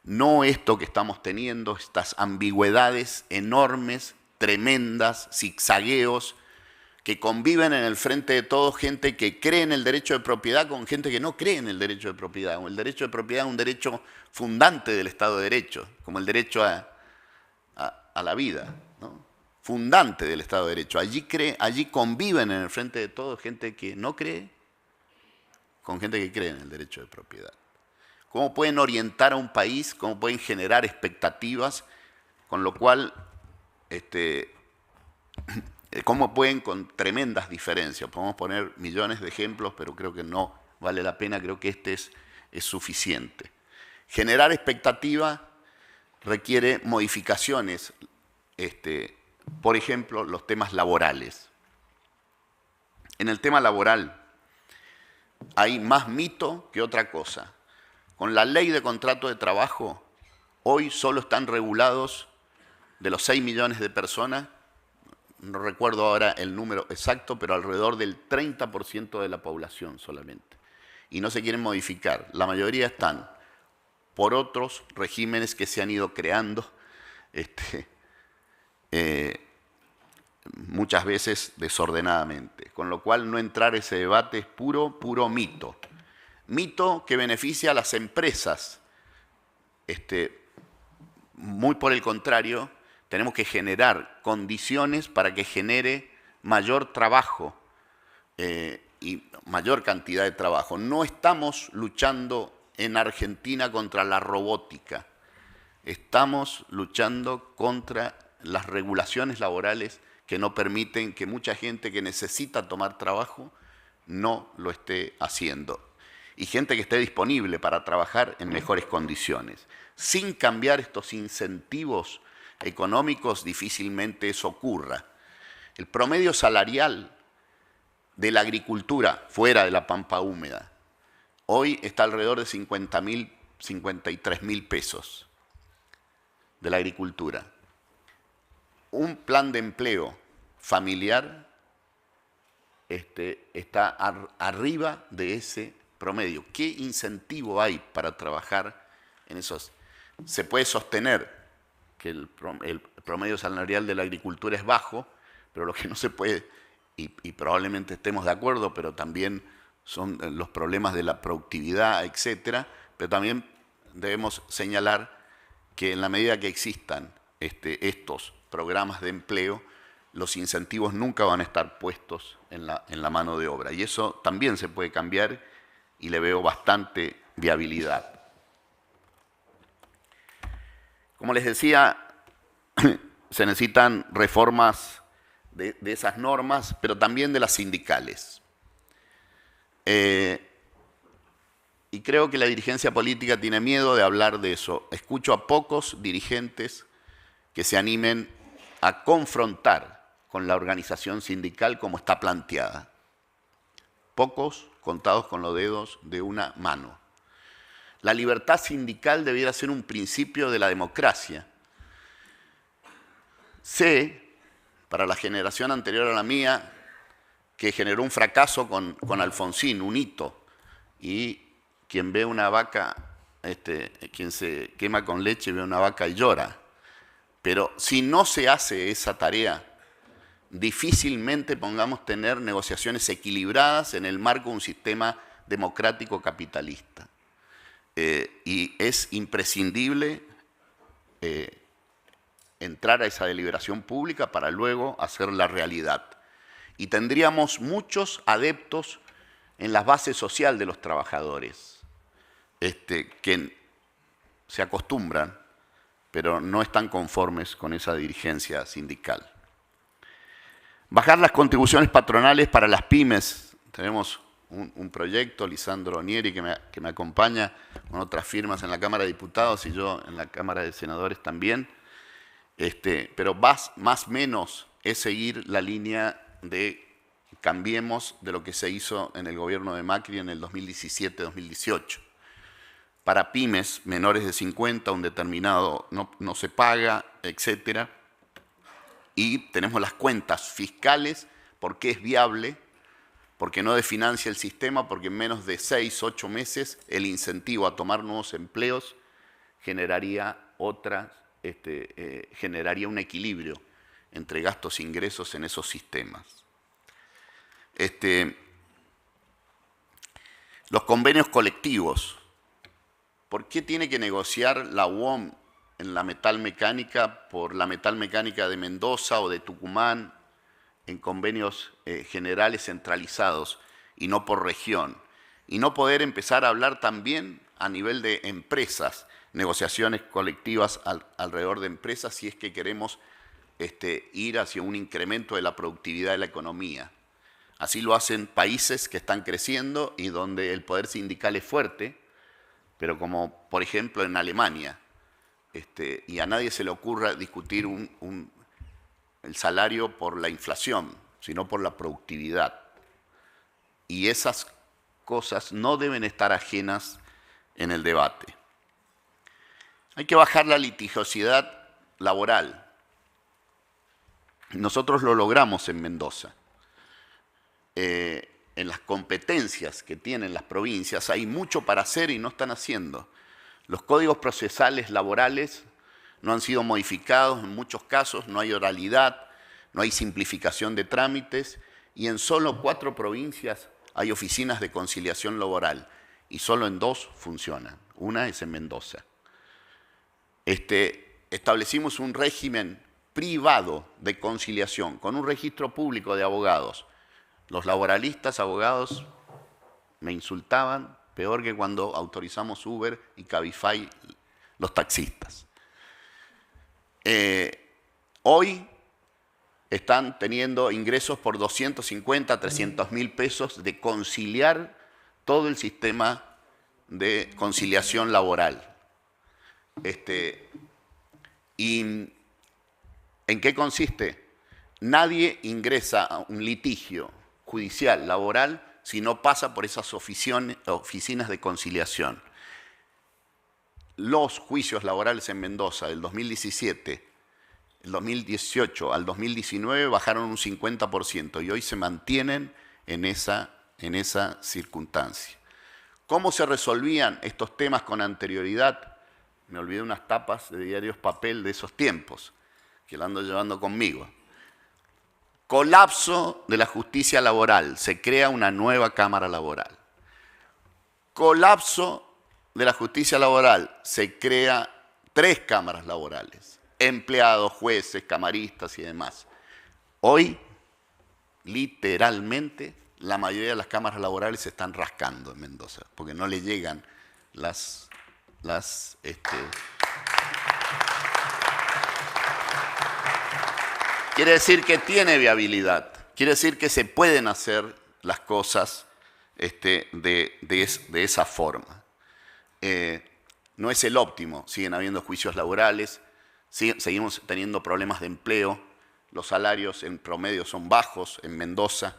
no esto que estamos teniendo, estas ambigüedades enormes, tremendas, zigzagueos, que conviven en el frente de todos, gente que cree en el derecho de propiedad con gente que no cree en el derecho de propiedad. El derecho de propiedad es un derecho fundante del Estado de Derecho, como el derecho a la vida, ¿no? Fundante del Estado de Derecho. Allí conviven en el frente de todos gente que no cree con gente que cree en el derecho de propiedad. ¿Cómo pueden orientar a un país? ¿Cómo pueden generar expectativas? Con lo cual, ¿cómo pueden con tremendas diferencias? Podemos poner millones de ejemplos, pero creo que no vale la pena, creo que es suficiente. Generar expectativa requiere modificaciones, por ejemplo, los temas laborales. En el tema laboral hay más mito que otra cosa. Con la ley de contrato de trabajo, hoy solo están regulados de los 6 millones de personas, no recuerdo ahora el número exacto, pero alrededor del 30% de la población solamente. Y no se quieren modificar. La mayoría están por otros regímenes que se han ido creando, muchas veces desordenadamente. Con lo cual no entrar a ese debate es puro mito. Mito que beneficia a las empresas. Muy por el contrario, tenemos que generar condiciones para que genere mayor trabajo y mayor cantidad de trabajo. No estamos luchando en Argentina contra la robótica. Estamos luchando contra las regulaciones laborales que no permiten que mucha gente que necesita tomar trabajo no lo esté haciendo. Y gente que esté disponible para trabajar en mejores condiciones. Sin cambiar estos incentivos económicos, difícilmente eso ocurra. El promedio salarial de la agricultura fuera de la pampa húmeda, hoy está alrededor de 50.000, 53.000 pesos de la agricultura. Un plan de empleo familiar está arriba de ese promedio. ¿Qué incentivo hay para trabajar en esos? Se puede sostener que el promedio salarial de la agricultura es bajo, pero lo que no se puede, y probablemente estemos de acuerdo, pero también son los problemas de la productividad, etcétera, pero también debemos señalar que en la medida que existan estos programas de empleo, los incentivos nunca van a estar puestos en la mano de obra. Y eso también se puede cambiar y le veo bastante viabilidad. Como les decía, se necesitan reformas de esas normas, pero también de las sindicales. Y creo que la dirigencia política tiene miedo de hablar de eso. Escucho a pocos dirigentes que se animen a confrontar con la organización sindical como está planteada. Pocos contados con los dedos de una mano. La libertad sindical debiera ser un principio de la democracia. Sé, para la generación anterior a la mía, que generó un fracaso con Alfonsín, un hito, y quien ve una vaca, quien se quema con leche ve una vaca y llora. Pero si no se hace esa tarea, difícilmente podamos tener negociaciones equilibradas en el marco de un sistema democrático capitalista. Y es imprescindible entrar a esa deliberación pública para luego hacer la realidad. Y tendríamos muchos adeptos en la base social de los trabajadores, que se acostumbran, pero no están conformes con esa dirigencia sindical. Bajar las contribuciones patronales para las pymes. Tenemos un proyecto, Lisandro Onieri, que me acompaña con otras firmas en la Cámara de Diputados y yo en la Cámara de Senadores también. Pero más o menos es seguir la línea de cambiemos de lo que se hizo en el gobierno de Macri en el 2017-2018. Para pymes menores de 50, un determinado no se paga, etcétera. Y tenemos las cuentas fiscales, porque es viable, porque no desfinancia el sistema, porque en menos de 6, 8 meses el incentivo a tomar nuevos empleos generaría generaría un equilibrio entre gastos e ingresos en esos sistemas. Los convenios colectivos. ¿Por qué tiene que negociar la UOM en la metalmecánica por la metalmecánica de Mendoza o de Tucumán en convenios generales centralizados y no por región? Y no poder empezar a hablar también a nivel de empresas, negociaciones colectivas alrededor de empresas, si es que queremos ir hacia un incremento de la productividad de la economía. Así lo hacen países que están creciendo y donde el poder sindical es fuerte, pero como por ejemplo en Alemania, y a nadie se le ocurra discutir el salario por la inflación, sino por la productividad. Y esas cosas no deben estar ajenas en el debate. Hay que bajar la litigiosidad laboral. Nosotros lo logramos en Mendoza. En las competencias que tienen las provincias hay mucho para hacer y no están haciendo. Los códigos procesales laborales no han sido modificados en muchos casos, no hay oralidad, no hay simplificación de trámites y en solo 4 provincias hay oficinas de conciliación laboral y solo en 2 funcionan. Una es en Mendoza. Establecimos un régimen privado de conciliación con un registro público de abogados. Los laboralistas, abogados, me insultaban peor que cuando autorizamos Uber y Cabify, los taxistas. Hoy están teniendo ingresos por 250, 300.000 pesos de conciliar todo el sistema de conciliación laboral. ¿Y en qué consiste? Nadie ingresa a un litigio judicial, laboral, si no pasa por esas oficinas de conciliación. Los juicios laborales en Mendoza del 2017, el 2018 al 2019 bajaron un 50% y hoy se mantienen en esa circunstancia. ¿Cómo se resolvían estos temas con anterioridad? Me olvidé unas tapas de diarios papel de esos tiempos, que la ando llevando conmigo. Colapso de la justicia laboral, se crea una nueva Cámara Laboral. Colapso de la justicia laboral, se crea 3 cámaras laborales, empleados, jueces, camaristas y demás. Hoy, literalmente, la mayoría de las cámaras laborales se están rascando en Mendoza, porque no le llegan Quiere decir que tiene viabilidad, quiere decir que se pueden hacer las cosas de esa forma. No es el óptimo, siguen habiendo juicios laborales, seguimos teniendo problemas de empleo, los salarios en promedio son bajos en Mendoza,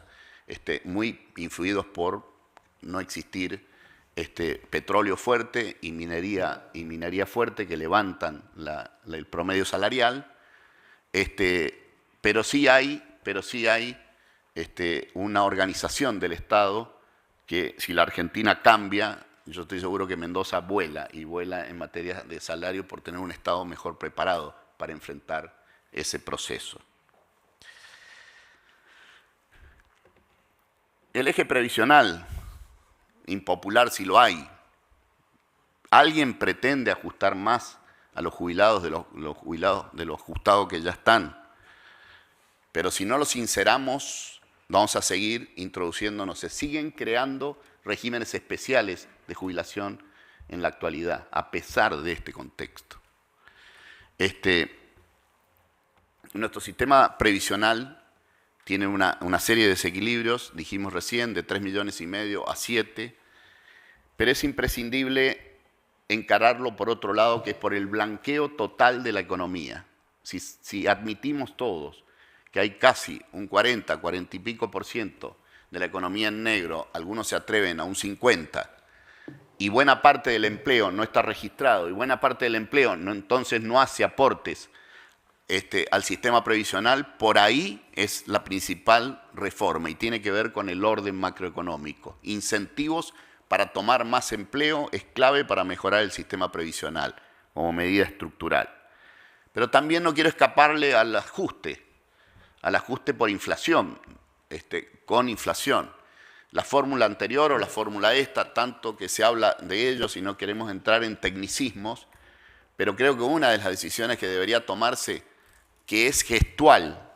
muy influidos por no existir petróleo fuerte y minería fuerte que levantan el promedio salarial, pero sí hay una organización del Estado que si la Argentina cambia, yo estoy seguro que Mendoza vuela en materia de salario por tener un Estado mejor preparado para enfrentar ese proceso. El eje previsional, impopular si lo hay. ¿Alguien pretende ajustar más a los jubilados de los ajustados que ya están? Pero si no los sinceramos, vamos a seguir introduciéndonos. Se siguen creando regímenes especiales de jubilación en la actualidad, a pesar de este contexto. Nuestro sistema previsional tiene una serie de desequilibrios, dijimos recién, de 3,5 millones a 7, pero es imprescindible encararlo por otro lado, que es por el blanqueo total de la economía. Si admitimos todos que hay casi un 40 y pico % de la economía en negro, algunos se atreven a un 50%, y buena parte del empleo no está registrado, y buena parte del empleo entonces no hace aportes al sistema previsional, por ahí es la principal reforma y tiene que ver con el orden macroeconómico. Incentivos para tomar más empleo es clave para mejorar el sistema previsional como medida estructural. Pero también no quiero escaparle al ajuste por inflación, con inflación. La fórmula anterior o la fórmula esta, tanto que se habla de ellos y no queremos entrar en tecnicismos, pero creo que una de las decisiones que debería tomarse, que es gestual,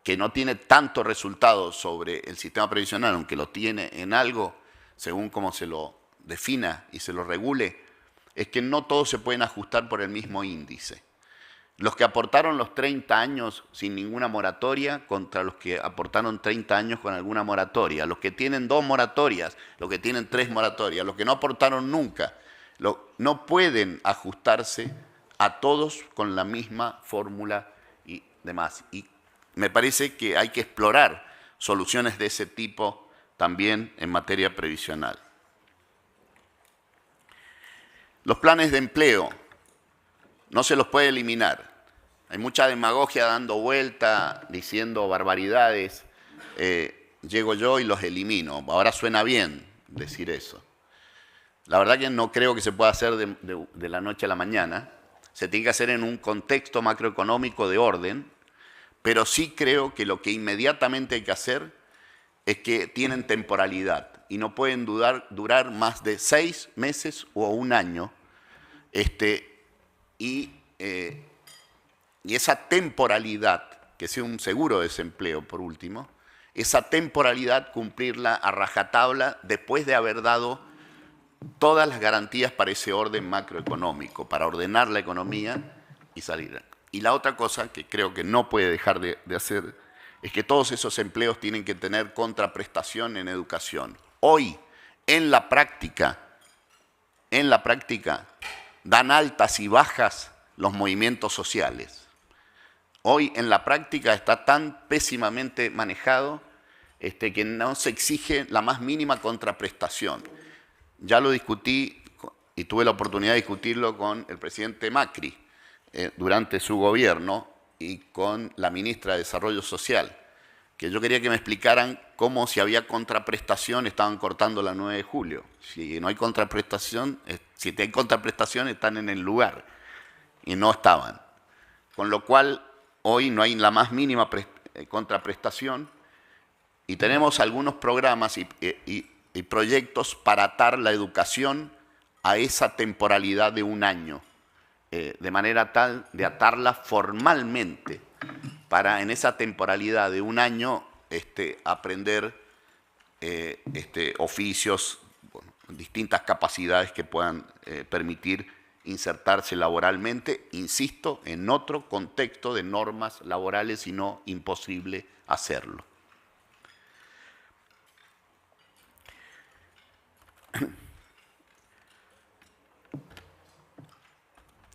que no tiene tanto resultado sobre el sistema previsional, aunque lo tiene en algo, según cómo se lo defina y se lo regule, es que no todos se pueden ajustar por el mismo índice. Los que aportaron los 30 años sin ninguna moratoria contra los que aportaron 30 años con alguna moratoria, los que tienen 2 moratorias, los que tienen 3 moratorias, los que no aportaron nunca, no pueden ajustarse a todos con la misma fórmula y demás. Y me parece que hay que explorar soluciones de ese tipo también en materia previsional. Los planes de empleo no se los puede eliminar. Hay mucha demagogia dando vuelta, diciendo barbaridades. Llego yo y los elimino. Ahora suena bien decir eso. La verdad que no creo que se pueda hacer de la noche a la mañana. Se tiene que hacer en un contexto macroeconómico de orden, pero sí creo que lo que inmediatamente hay que hacer es que tienen temporalidad y no pueden durar más de 6 meses o un año. Y esa temporalidad, que sea un seguro de desempleo por último, esa temporalidad cumplirla a rajatabla después de haber dado todas las garantías para ese orden macroeconómico, para ordenar la economía y salir. Y la otra cosa que creo que no puede dejar de hacer es que todos esos empleos tienen que tener contraprestación en educación. Hoy, en la práctica, dan altas y bajas los movimientos sociales. hoy en la práctica está tan pésimamente manejado que no se exige la más mínima contraprestación. Ya lo discutí y tuve la oportunidad de discutirlo con el presidente Macri durante su gobierno y con la ministra de Desarrollo Social, que yo quería que me explicaran cómo, si había contraprestación, estaban cortando la 9 de julio. Si no hay contraprestación, si hay contraprestación, están en el lugar, y no estaban. Con lo cual, hoy no hay la más mínima contraprestación, y tenemos algunos programas y proyectos para atar la educación a esa temporalidad de un año, de manera tal de atarla formalmente, para en esa temporalidad de un año aprender oficios, bueno, distintas capacidades que puedan permitir insertarse laboralmente, insisto, en otro contexto de normas laborales y no imposible hacerlo.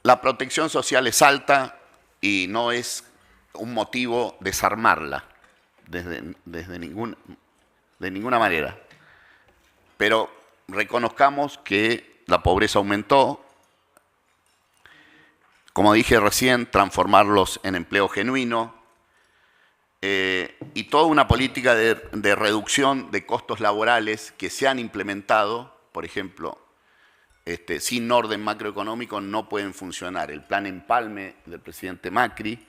La protección social es alta y no es un motivo desarmarla de ninguna manera. Pero reconozcamos que la pobreza aumentó. Como dije recién, transformarlos en empleo genuino y toda una política de reducción de costos laborales que se han implementado, por ejemplo, sin orden macroeconómico no pueden funcionar. El plan Empalme del presidente Macri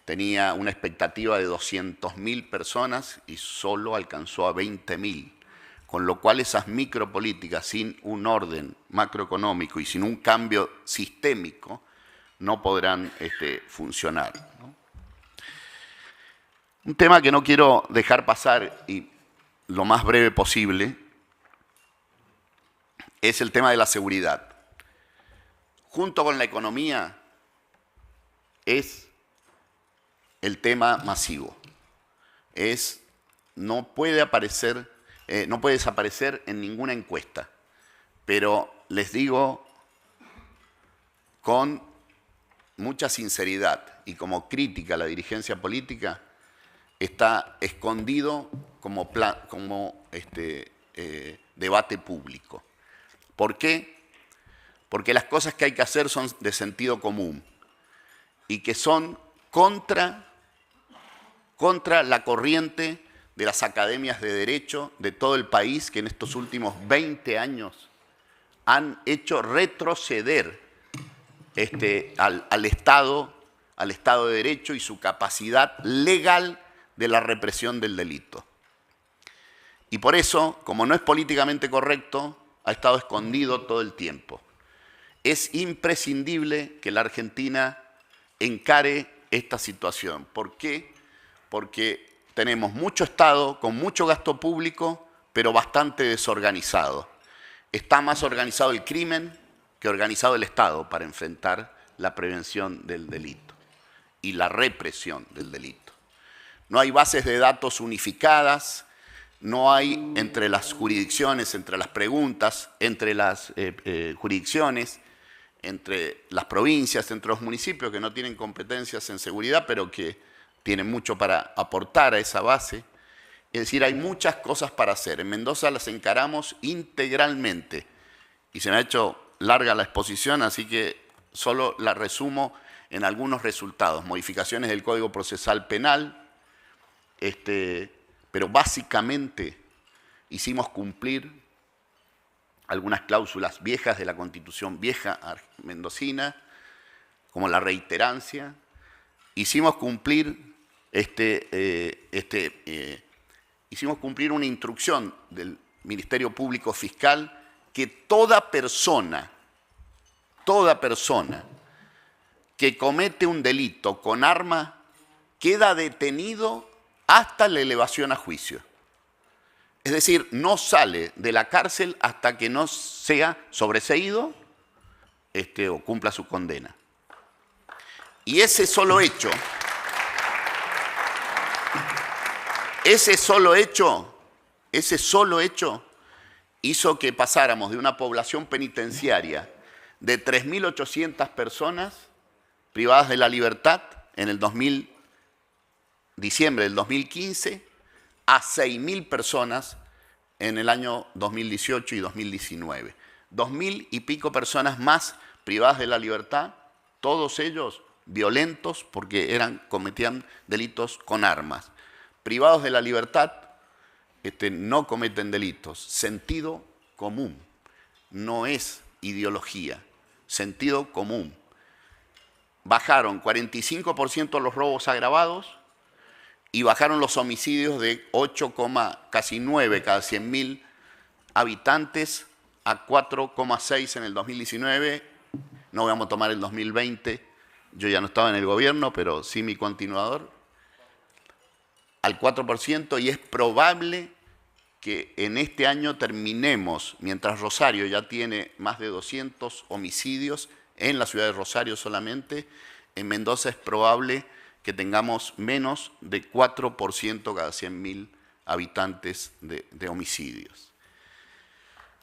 tenía una expectativa de 200.000 personas y solo alcanzó a 20.000, con lo cual esas micropolíticas sin un orden macroeconómico y sin un cambio sistémico no podrán funcionar, ¿no? Un tema que no quiero dejar pasar y lo más breve posible es el tema de la seguridad. Junto con la economía es el tema masivo. No puede desaparecer en ninguna encuesta, pero les digo con mucha sinceridad y como crítica a la dirigencia política, está escondido como debate público. ¿Por qué? Porque las cosas que hay que hacer son de sentido común y que son contra la corriente de las academias de derecho de todo el país, que en estos últimos 20 años han hecho retroceder al Estado de Derecho y su capacidad legal de la represión del delito. Y por eso, como no es políticamente correcto, ha estado escondido todo el tiempo. Es imprescindible que la Argentina encare esta situación. ¿Por qué? Porque tenemos mucho Estado con mucho gasto público, pero bastante desorganizado. Está más organizado el crimen que organizado el Estado para enfrentar la prevención del delito y la represión del delito. No hay bases de datos unificadas, no hay entre las jurisdicciones, entre las preguntas, entre las jurisdicciones, entre las provincias, entre los municipios que no tienen competencias en seguridad, pero que tienen mucho para aportar a esa base. Es decir, hay muchas cosas para hacer. En Mendoza las encaramos integralmente y se me ha hecho larga la exposición, así que solo la resumo en algunos resultados. Modificaciones del Código Procesal Penal, pero básicamente hicimos cumplir algunas cláusulas viejas de la Constitución vieja mendocina, como la reiterancia. Hicimos cumplir una instrucción del Ministerio Público Fiscal que toda persona que comete un delito con arma queda detenido hasta la elevación a juicio. Es decir, no sale de la cárcel hasta que no sea sobreseído o cumpla su condena. Y ese solo hecho hizo que pasáramos de una población penitenciaria de 3.800 personas privadas de la libertad en el 2000 diciembre del 2015 a 6.000 personas en el año 2018 y 2019. 2.000 y pico personas más privadas de la libertad, todos ellos violentos porque cometían delitos con armas. Privados de la libertad no cometen delitos. Sentido común, no es ideología, sentido común. Bajaron 45% los robos agravados y bajaron los homicidios de 8, casi 9 cada 100.000 habitantes a 4,6 en el 2019. No vamos a tomar el 2020, yo ya no estaba en el gobierno, pero sí mi continuador, al 4%, y es probable que en este año terminemos, mientras Rosario ya tiene más de 200 homicidios, en la ciudad de Rosario solamente, en Mendoza es probable que tengamos menos de 4% cada 100.000 habitantes de homicidios.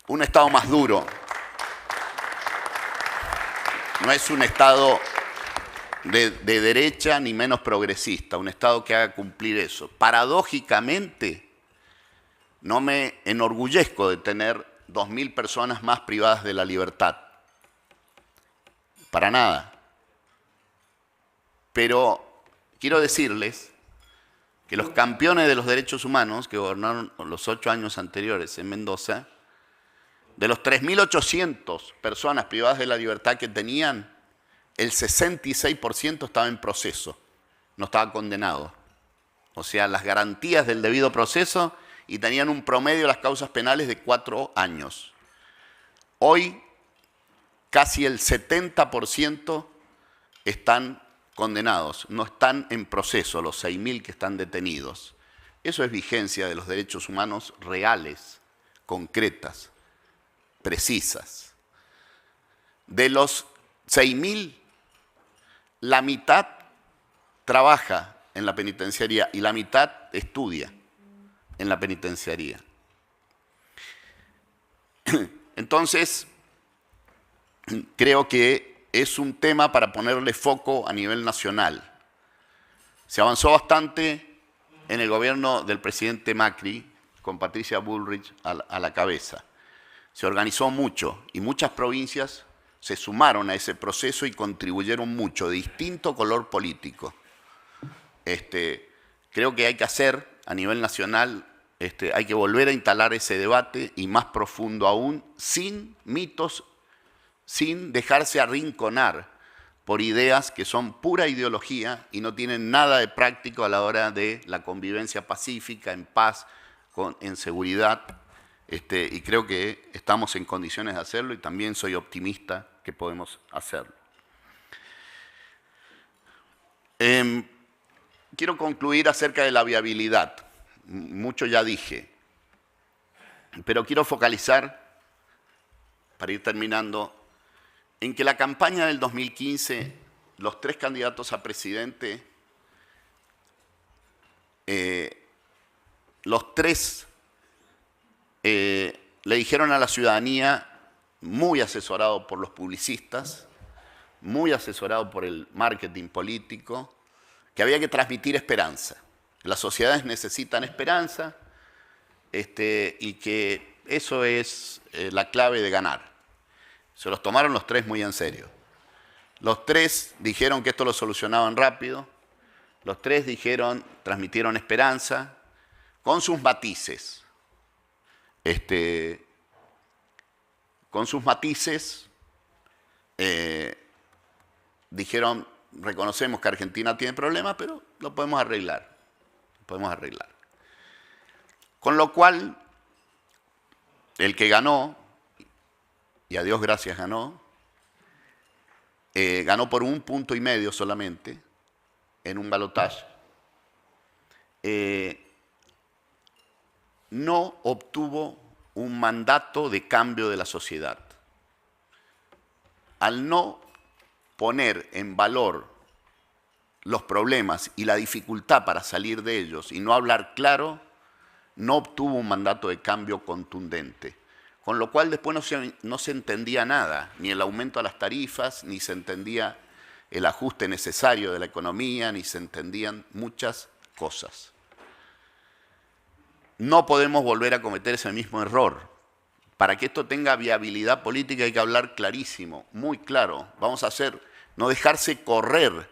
Un Estado más duro. No es un Estado de derecha ni menos progresista, un Estado que haga cumplir eso. Paradójicamente, no me enorgullezco de tener 2.000 personas más privadas de la libertad. Para nada. Pero quiero decirles que los campeones de los derechos humanos que gobernaron los 8 años anteriores en Mendoza, de los 3.800 personas privadas de la libertad que tenían, el 66% estaba en proceso, no estaba condenado. O sea, las garantías del debido proceso, y tenían un promedio de las causas penales de 4 años. Hoy, casi el 70% están condenados, no están en proceso, los 6.000 que están detenidos. Eso es vigencia de los derechos humanos reales, concretas, precisas. De los 6.000, la mitad trabaja en la penitenciaría y la mitad estudia en la penitenciaría. Entonces, creo que es un tema para ponerle foco a nivel nacional. Se avanzó bastante en el gobierno del presidente Macri, con Patricia Bullrich a la cabeza. Se organizó mucho y muchas provincias se sumaron a ese proceso y contribuyeron mucho, de distinto color político. Creo que hay que hacer a nivel nacional, hay que volver a instalar ese debate, y más profundo aún, sin mitos, sin dejarse arrinconar por ideas que son pura ideología y no tienen nada de práctico a la hora de la convivencia pacífica, en paz, en seguridad. Y creo que estamos en condiciones de hacerlo, y también soy optimista que podemos hacerlo. Quiero concluir acerca de la viabilidad. Mucho ya dije, pero quiero focalizar, para ir terminando, en que la campaña del 2015, los 3 candidatos a presidente, los 3 le dijeron a la ciudadanía, muy asesorado por los publicistas, muy asesorado por el marketing político, que había que transmitir esperanza. Las sociedades necesitan esperanza, y que eso es la clave de ganar. Se los tomaron los 3 muy en serio. Los 3 dijeron que esto lo solucionaban rápido. Los 3 transmitieron esperanza, con sus matices. Con sus matices, dijeron, reconocemos que Argentina tiene problemas, pero lo podemos arreglar. Con lo cual, el que ganó, y a Dios gracias ganó por 1,5 puntos solamente, en un balotaje, no obtuvo un mandato de cambio de la sociedad. Al no poner en valor los problemas y la dificultad para salir de ellos y no hablar claro, no obtuvo un mandato de cambio contundente. Con lo cual después no se entendía nada, ni el aumento a las tarifas, ni se entendía el ajuste necesario de la economía, ni se entendían muchas cosas. No podemos volver a cometer ese mismo error. Para que esto tenga viabilidad política hay que hablar clarísimo, muy claro. Vamos a no dejarse correr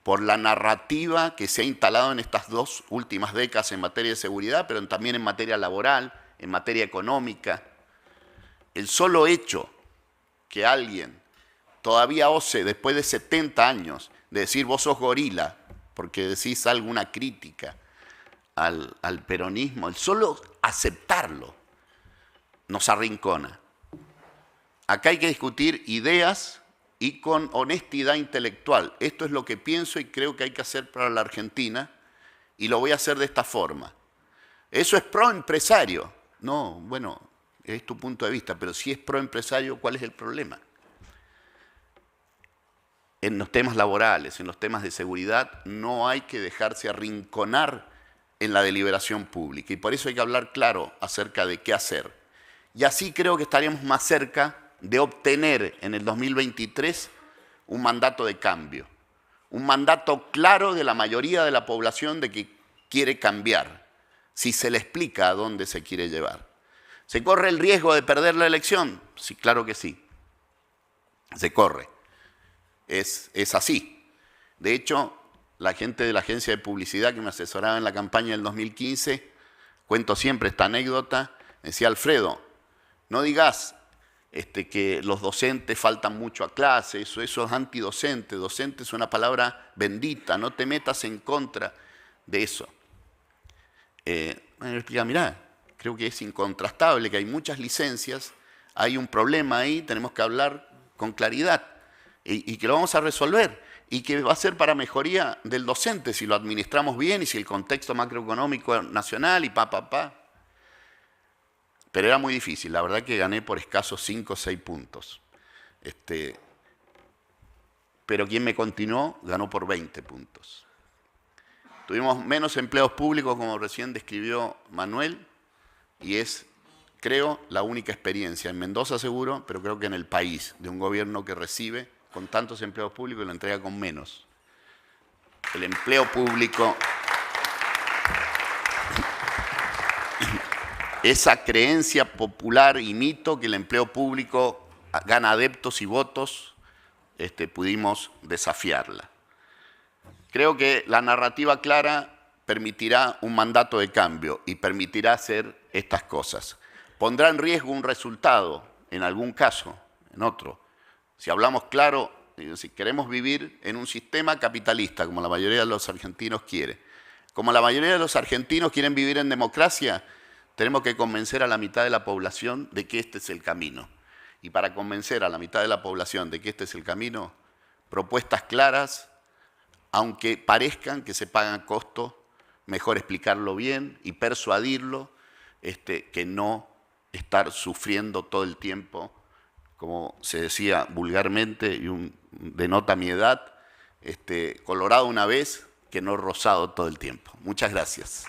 por la narrativa que se ha instalado en estas 2 últimas décadas en materia de seguridad, pero también en materia laboral, en materia económica. El solo hecho que alguien todavía ose, después de 70 años, de decir vos sos gorila, porque decís alguna crítica al peronismo, el solo aceptarlo nos arrincona. Acá hay que discutir ideas y con honestidad intelectual. Esto es lo que pienso y creo que hay que hacer para la Argentina, y lo voy a hacer de esta forma. ¿Eso es pro-empresario? No, bueno, es tu punto de vista, pero si es pro-empresario, ¿cuál es el problema? En los temas laborales, en los temas de seguridad, no hay que dejarse arrinconar en la deliberación pública, y por eso hay que hablar claro acerca de qué hacer. Y así creo que estaríamos más cerca de obtener en el 2023 un mandato de cambio, un mandato claro de la mayoría de la población de que quiere cambiar, si se le explica a dónde se quiere llevar. ¿Se corre el riesgo de perder la elección? Sí, claro que sí. Se corre. Es así. De hecho, la gente de la agencia de publicidad que me asesoraba en la campaña del 2015, cuento siempre esta anécdota, decía: Alfredo, no digas que los docentes faltan mucho a clase, eso es antidocente. Docente es una palabra bendita, no te metas en contra de eso. Me explica: mirá, creo que es incontrastable, que hay muchas licencias, hay un problema ahí, tenemos que hablar con claridad y que lo vamos a resolver y que va a ser para mejoría del docente si lo administramos bien y si el contexto macroeconómico nacional y Pero era muy difícil, la verdad que gané por escasos 5 o 6 puntos. Pero quien me continuó ganó por 20 puntos. Tuvimos menos empleados públicos, como recién describió Manuel, y es, creo, la única experiencia en Mendoza seguro, pero creo que en el país, de un gobierno que recibe con tantos empleados públicos y lo entrega con menos. El empleo público, esa creencia popular y mito que el empleo público gana adeptos y votos, pudimos desafiarla. Creo que la narrativa clara permitirá un mandato de cambio y permitirá hacer estas cosas. Pondrá en riesgo un resultado, en algún caso, en otro. Si hablamos claro, si queremos vivir en un sistema capitalista, como la mayoría de los argentinos quiere, como la mayoría de los argentinos quieren vivir en democracia, tenemos que convencer a la mitad de la población de que este es el camino. Y para convencer a la mitad de la población de que este es el camino, propuestas claras, aunque parezcan que se pagan costos, mejor explicarlo bien y persuadirlo, que no estar sufriendo todo el tiempo, como se decía vulgarmente, y denota mi edad, colorado una vez, que no rosado todo el tiempo. Muchas gracias.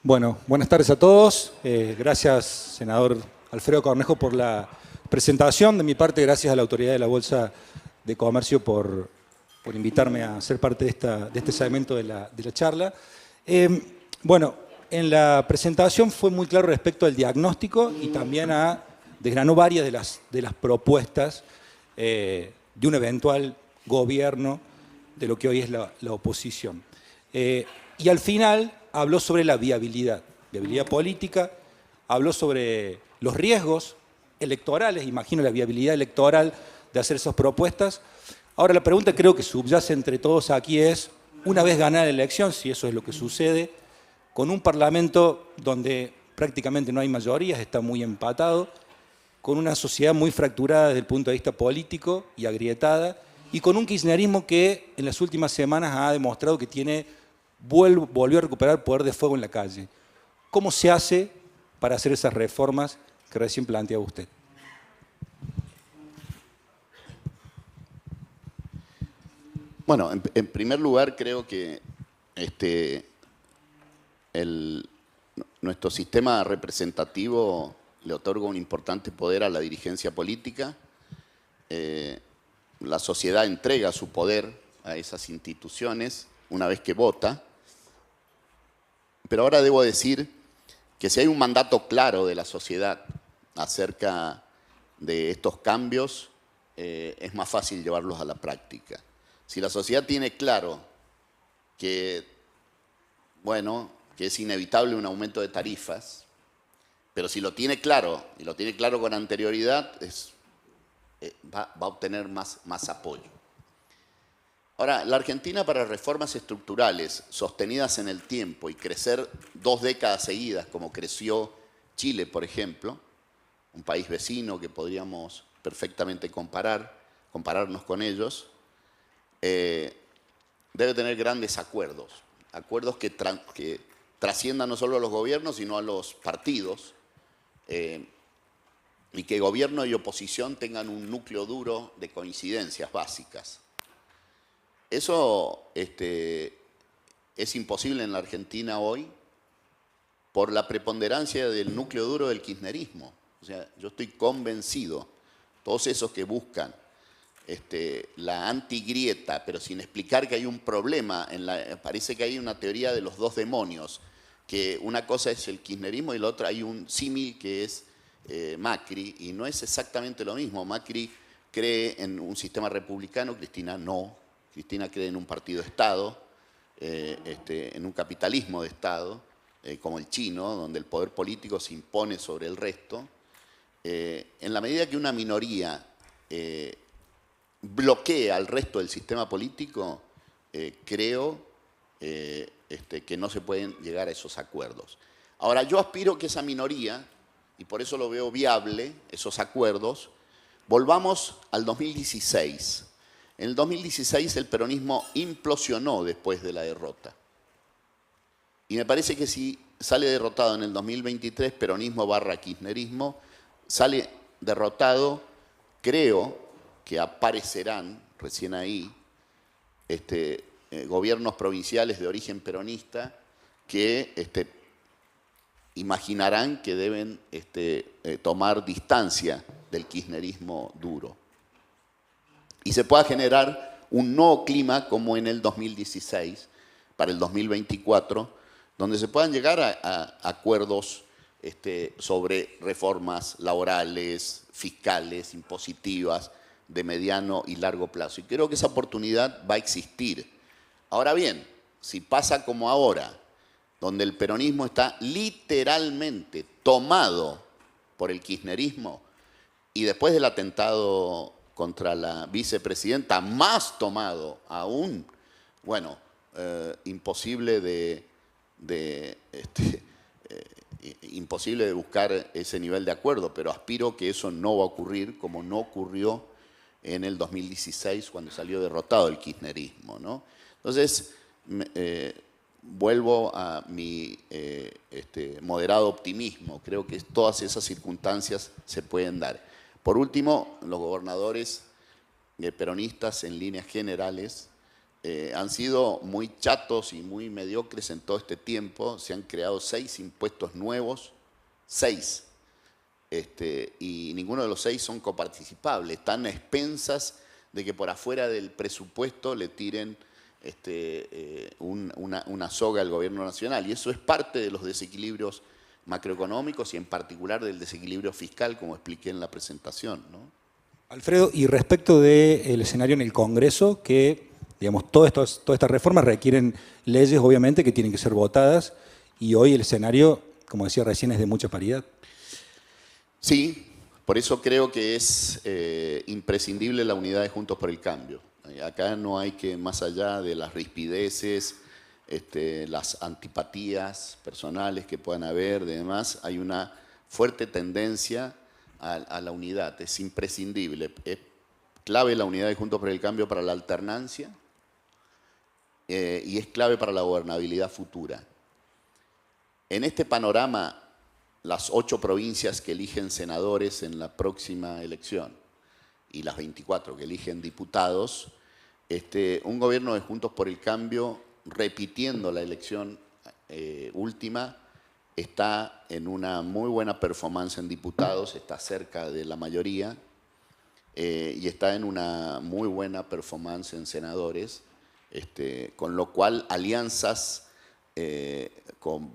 Bueno, buenas tardes a todos. Gracias, senador Alfredo Cornejo, por la presentación. De mi parte, gracias a la Autoridad de la Bolsa de Comercio por invitarme a ser parte de este segmento de la charla. Bueno, en la presentación fue muy claro respecto al diagnóstico y también desgranó varias de las propuestas de un eventual gobierno de lo que hoy es la oposición. Y al final habló sobre la viabilidad política, habló sobre los riesgos electorales, imagino la viabilidad electoral de hacer esas propuestas. Ahora la pregunta creo que subyace entre todos aquí es, una vez ganada la elección, si eso es lo que sucede, con un parlamento donde prácticamente no hay mayorías, está muy empatado, con una sociedad muy fracturada desde el punto de vista político y agrietada, y con un kirchnerismo que en las últimas semanas ha demostrado que volvió a recuperar poder de fuego en la calle. ¿Cómo se hace para hacer esas reformas que recién planteaba usted? Bueno, en primer lugar creo que nuestro sistema representativo le otorga un importante poder a la dirigencia política. La sociedad entrega su poder a esas instituciones una vez que vota. Pero ahora debo decir que si hay un mandato claro de la sociedad acerca de estos cambios, es más fácil llevarlos a la práctica. Si la sociedad tiene claro que, bueno, que es inevitable un aumento de tarifas, pero si lo tiene claro, y lo tiene claro con anterioridad, va a obtener más apoyo. Ahora, la Argentina, para reformas estructurales sostenidas en el tiempo y crecer 2 décadas seguidas, como creció Chile, por ejemplo, un país vecino que podríamos perfectamente compararnos con ellos, debe tener grandes acuerdos que trasciendan no solo a los gobiernos, sino a los partidos, y que gobierno y oposición tengan un núcleo duro de coincidencias básicas. Eso es imposible en la Argentina hoy por la preponderancia del núcleo duro del kirchnerismo. O sea, yo estoy convencido, todos esos que buscan la antigrieta, pero sin explicar que hay un problema, parece que hay una teoría de los 2 demonios, que una cosa es el kirchnerismo y la otra hay un símil que es Macri, y no es exactamente lo mismo. Macri cree en un sistema republicano, Cristina no. Cristina cree en un partido de Estado, en un capitalismo de Estado, como el chino, donde el poder político se impone sobre el resto. En la medida que una minoría bloquea al resto del sistema político, creo que no se pueden llegar a esos acuerdos. Ahora, yo aspiro que esa minoría, y por eso lo veo viable, esos acuerdos, volvamos al 2016. En el 2016 el peronismo implosionó después de la derrota. Y me parece que si sale derrotado en el 2023, peronismo / kirchnerismo, sale derrotado, creo que aparecerán recién ahí gobiernos provinciales de origen peronista que imaginarán que deben tomar distancia del kirchnerismo duro. Y se pueda generar un nuevo clima como en el 2016, para el 2024, donde se puedan llegar a acuerdos sobre reformas laborales, fiscales, impositivas, de mediano y largo plazo. Y creo que esa oportunidad va a existir. Ahora bien, si pasa como ahora, donde el peronismo está literalmente tomado por el kirchnerismo, y después del atentado contra la vicepresidenta, más tomado aún, bueno, imposible imposible de buscar ese nivel de acuerdo, pero aspiro que eso no va a ocurrir como no ocurrió en el 2016 cuando salió derrotado el kirchnerismo, ¿no? Entonces, vuelvo a mi moderado optimismo. Creo que todas esas circunstancias se pueden dar. Por último, los gobernadores peronistas en líneas generales han sido muy chatos y muy mediocres en todo este tiempo. Se han creado 6 impuestos nuevos, 6. Y ninguno de los 6 son coparticipables. Están a expensas de que por afuera del presupuesto le tiren una soga al gobierno nacional. Y eso es parte de los desequilibrios macroeconómicos y en particular del desequilibrio fiscal, como expliqué en la presentación, ¿no? Alfredo, y respecto del escenario en el Congreso, que digamos, todas estas reformas requieren leyes, obviamente, que tienen que ser votadas, y hoy el escenario, como decía recién, es de mucha paridad. Sí, por eso creo que es imprescindible la unidad de Juntos por el Cambio. Acá no hay que, más allá de las rispideces, las antipatías personales que puedan haber, demás, hay una fuerte tendencia a la unidad. Es imprescindible. Es clave la unidad de Juntos por el Cambio para la alternancia y es clave para la gobernabilidad futura. En este panorama, las 8 provincias que eligen senadores en la próxima elección y las 24 que eligen diputados, un gobierno de Juntos por el Cambio, repitiendo la elección última, está en una muy buena performance en diputados, está cerca de la mayoría, y está en una muy buena performance en senadores, con lo cual alianzas con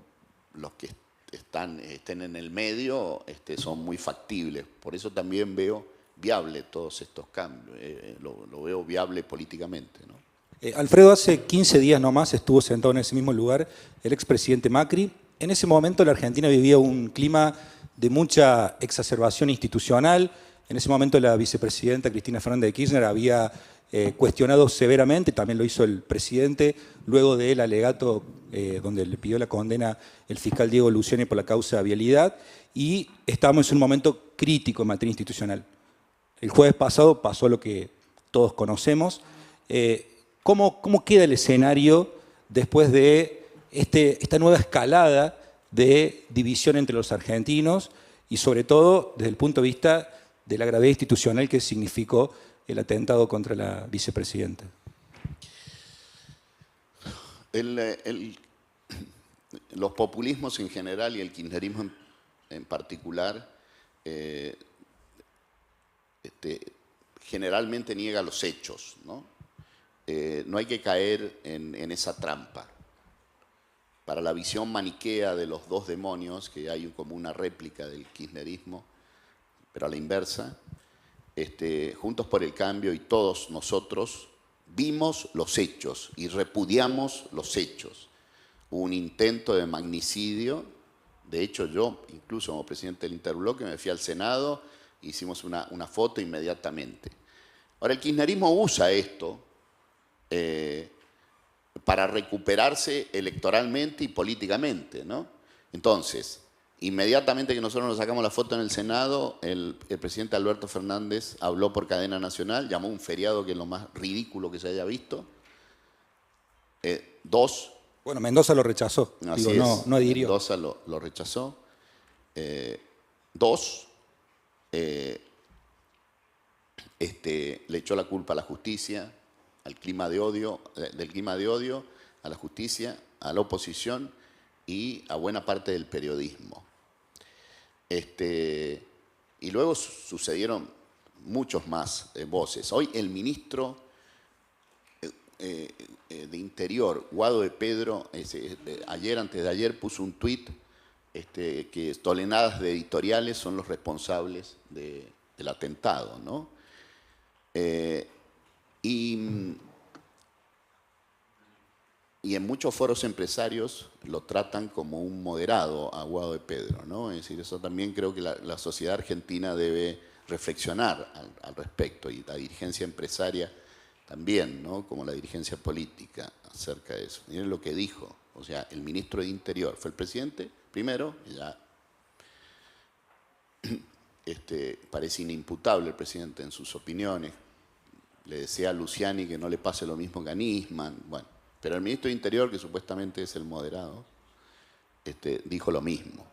los que estén en el medio son muy factibles. Por eso también veo viable todos estos cambios, lo veo viable políticamente, ¿no? Alfredo, hace 15 días nomás estuvo sentado en ese mismo lugar el expresidente Macri. En ese momento la Argentina vivía un clima de mucha exacerbación institucional. En ese momento la vicepresidenta Cristina Fernández de Kirchner había cuestionado severamente, también lo hizo el presidente, luego del alegato donde le pidió la condena el fiscal Diego Luciani por la causa de vialidad, y estábamos en un momento crítico en materia institucional. El jueves pasado pasó lo que todos conocemos. ¿Cómo queda el escenario después de esta nueva escalada de división entre los argentinos y sobre todo desde el punto de vista de la gravedad institucional que significó el atentado contra la vicepresidenta? Los populismos en general y el kirchnerismo en particular generalmente niega los hechos, ¿no? No hay que caer en esa trampa. Para la visión maniquea de los dos demonios, que hay como una réplica del kirchnerismo, pero a la inversa, Juntos por el Cambio y todos nosotros vimos los hechos y repudiamos los hechos. Hubo un intento de magnicidio. De hecho, yo, incluso como presidente del Interbloque, me fui al Senado, hicimos una foto inmediatamente. Ahora, el kirchnerismo usa esto para recuperarse electoralmente y políticamente, ¿no? Entonces, inmediatamente que nosotros nos sacamos la foto en el Senado, el presidente Alberto Fernández habló por cadena nacional, llamó un feriado que es lo más ridículo que se haya visto. Bueno, Mendoza lo rechazó. Así Digo, es, no adhirió. Mendoza lo rechazó. Le echó la culpa a la justicia, al clima de odio, del clima de odio, a la justicia, a la oposición y a buena parte del periodismo. Y luego sucedieron muchos más voces. Hoy el ministro de Interior, Guado de Pedro, antes de ayer puso un tuit que toneladas de editoriales son los responsables del atentado, ¿no? Y en muchos foros empresarios lo tratan como un moderado a Guado de Pedro, ¿no? Es decir, eso también creo que la sociedad argentina debe reflexionar al respecto, y la dirigencia empresaria también, ¿no? Como la dirigencia política, acerca de eso. Miren lo que dijo, o sea, el ministro de Interior fue el presidente primero, y ya parece inimputable el presidente en sus opiniones. Le decía a Luciani que no le pase lo mismo que a Nisman, bueno. Pero el ministro de Interior, que supuestamente es el moderado, dijo lo mismo.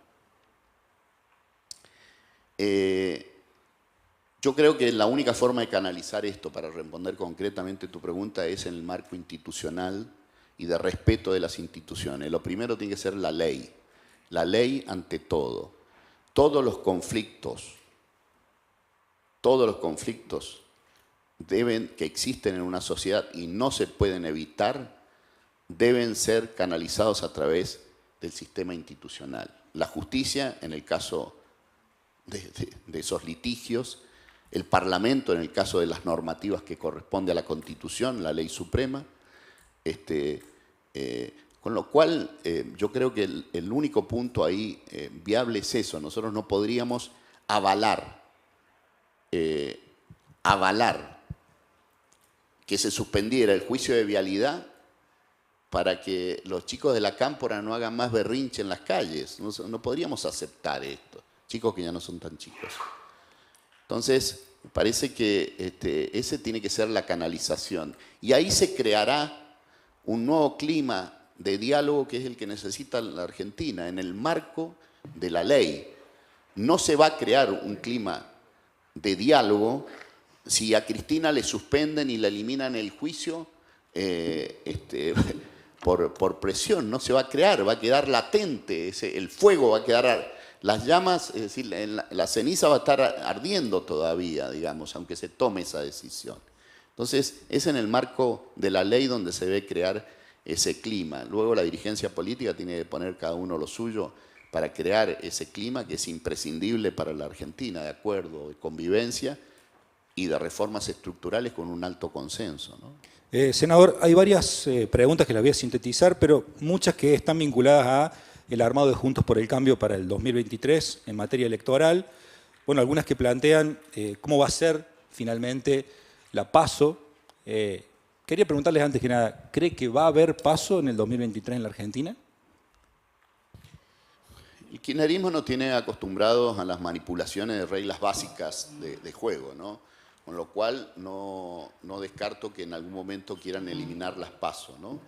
Yo creo que la única forma de canalizar esto, para responder concretamente tu pregunta, es en el marco institucional y de respeto de las instituciones. Lo primero tiene que ser la ley ante todo. Todos los conflictos que existen en una sociedad y no se pueden evitar, deben ser canalizados a través del sistema institucional. La justicia, en el caso de esos litigios, el Parlamento, en el caso de las normativas que corresponde a la Constitución, la ley suprema, con lo cual yo creo que el único punto ahí viable es eso. Nosotros no podríamos avalar que se suspendiera el juicio de vialidad para que los chicos de la Cámpora no hagan más berrinche en las calles. No podríamos aceptar esto. Chicos que ya no son tan chicos. Entonces, me parece que ese tiene que ser la canalización. Y ahí se creará un nuevo clima de diálogo que es el que necesita la Argentina, en el marco de la ley. No se va a crear un clima de diálogo si a Cristina le suspenden y la eliminan el juicio, por presión, no se va a crear, va a quedar latente, el fuego va a quedar, las llamas, es decir, la ceniza va a estar ardiendo todavía, digamos, aunque se tome esa decisión. Entonces, es en el marco de la ley donde se debe crear ese clima. Luego la dirigencia política tiene que poner cada uno lo suyo para crear ese clima que es imprescindible para la Argentina, de acuerdo, de convivencia y de reformas estructurales con un alto consenso, ¿no? Senador, hay varias preguntas que las voy a sintetizar, pero muchas que están vinculadas a el armado de Juntos por el Cambio para el 2023 en materia electoral. Bueno, algunas que plantean cómo va a ser finalmente la PASO. Quería preguntarles antes que nada, ¿cree que va a haber PASO en el 2023 en la Argentina? El kirchnerismo nos tiene acostumbrados a las manipulaciones de reglas básicas de juego, ¿no? Con lo cual no descarto que en algún momento quieran eliminar las PASO, ¿no?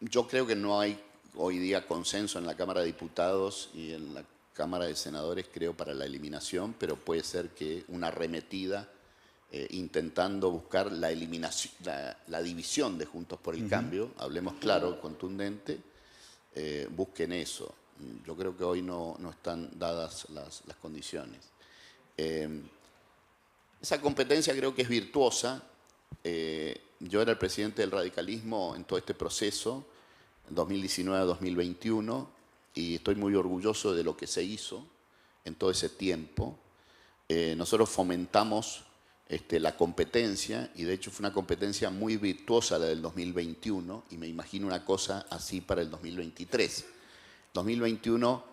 Yo creo que no hay hoy día consenso en la Cámara de Diputados y en la Cámara de Senadores, creo, para la eliminación, pero puede ser que una arremetida intentando buscar la eliminación, la división de Juntos por el Cambio, hablemos claro, contundente, busquen eso. Yo creo que hoy no están dadas las condiciones. Esa competencia creo que es virtuosa. Yo era el presidente del radicalismo en todo este proceso, 2019-2021, y estoy muy orgulloso de lo que se hizo en todo ese tiempo. Nosotros fomentamos la competencia, y de hecho fue una competencia muy virtuosa la del 2021, y me imagino una cosa así para el 2023. 2021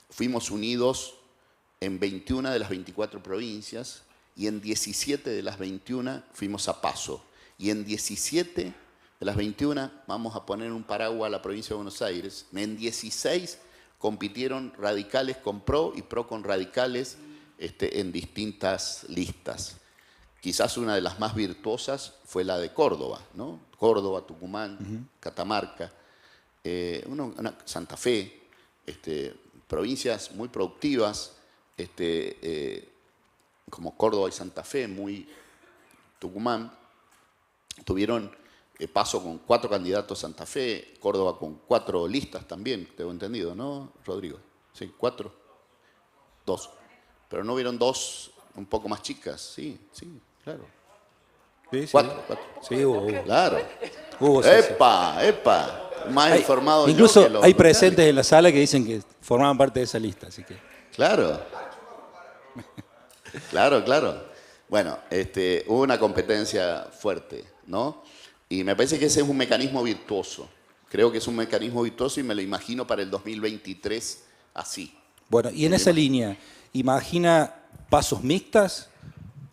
fuimos unidos en 21 de las 24 provincias, y en 17 de las 21 fuimos a PASO. Y en 17 de las 21, vamos a poner un paraguas a la provincia de Buenos Aires, en 16 compitieron radicales con PRO y PRO con radicales en distintas listas. Quizás una de las más virtuosas fue la de Córdoba, ¿no? Córdoba, Tucumán, Catamarca, Santa Fe, provincias muy productivas, como Córdoba y Santa Fe, Tucumán, tuvieron PASO con 4 candidatos Santa Fe, Córdoba con 4 listas también, tengo entendido, ¿no, Rodrigo? Sí, 4, 2. Pero no hubieron 2 un poco más chicas, sí, claro. Sí, 4. Sí, hubo. Claro. Sí. ¡Epa! Más informado incluso yo que los hay presentes en la sala que dicen que formaban parte de esa lista, así que... Claro. Claro. Bueno, hubo una competencia fuerte, ¿no? Y me parece que ese es un mecanismo virtuoso. Creo que es un mecanismo virtuoso y me lo imagino para el 2023 así. Bueno, y en esa línea, ¿imagina pasos mixtas?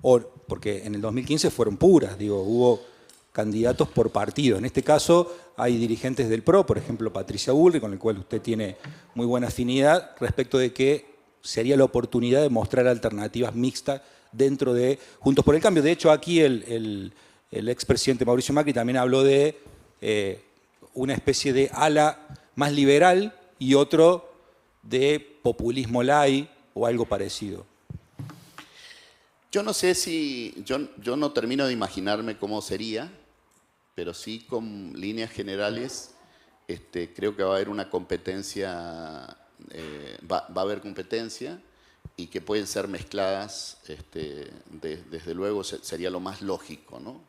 Porque en el 2015 fueron puras, hubo candidatos por partido. En este caso hay dirigentes del PRO, por ejemplo Patricia Bullrich, con el cual usted tiene muy buena afinidad, respecto de que sería la oportunidad de mostrar alternativas mixtas dentro de Juntos por el Cambio. De hecho, aquí el expresidente Mauricio Macri también habló de una especie de ala más liberal y otro de populismo light o algo parecido. Yo no sé si, yo no termino de imaginarme cómo sería, pero sí con líneas generales creo que va a haber una competencia, va a haber competencia y que pueden ser mezcladas, desde luego sería lo más lógico, ¿no?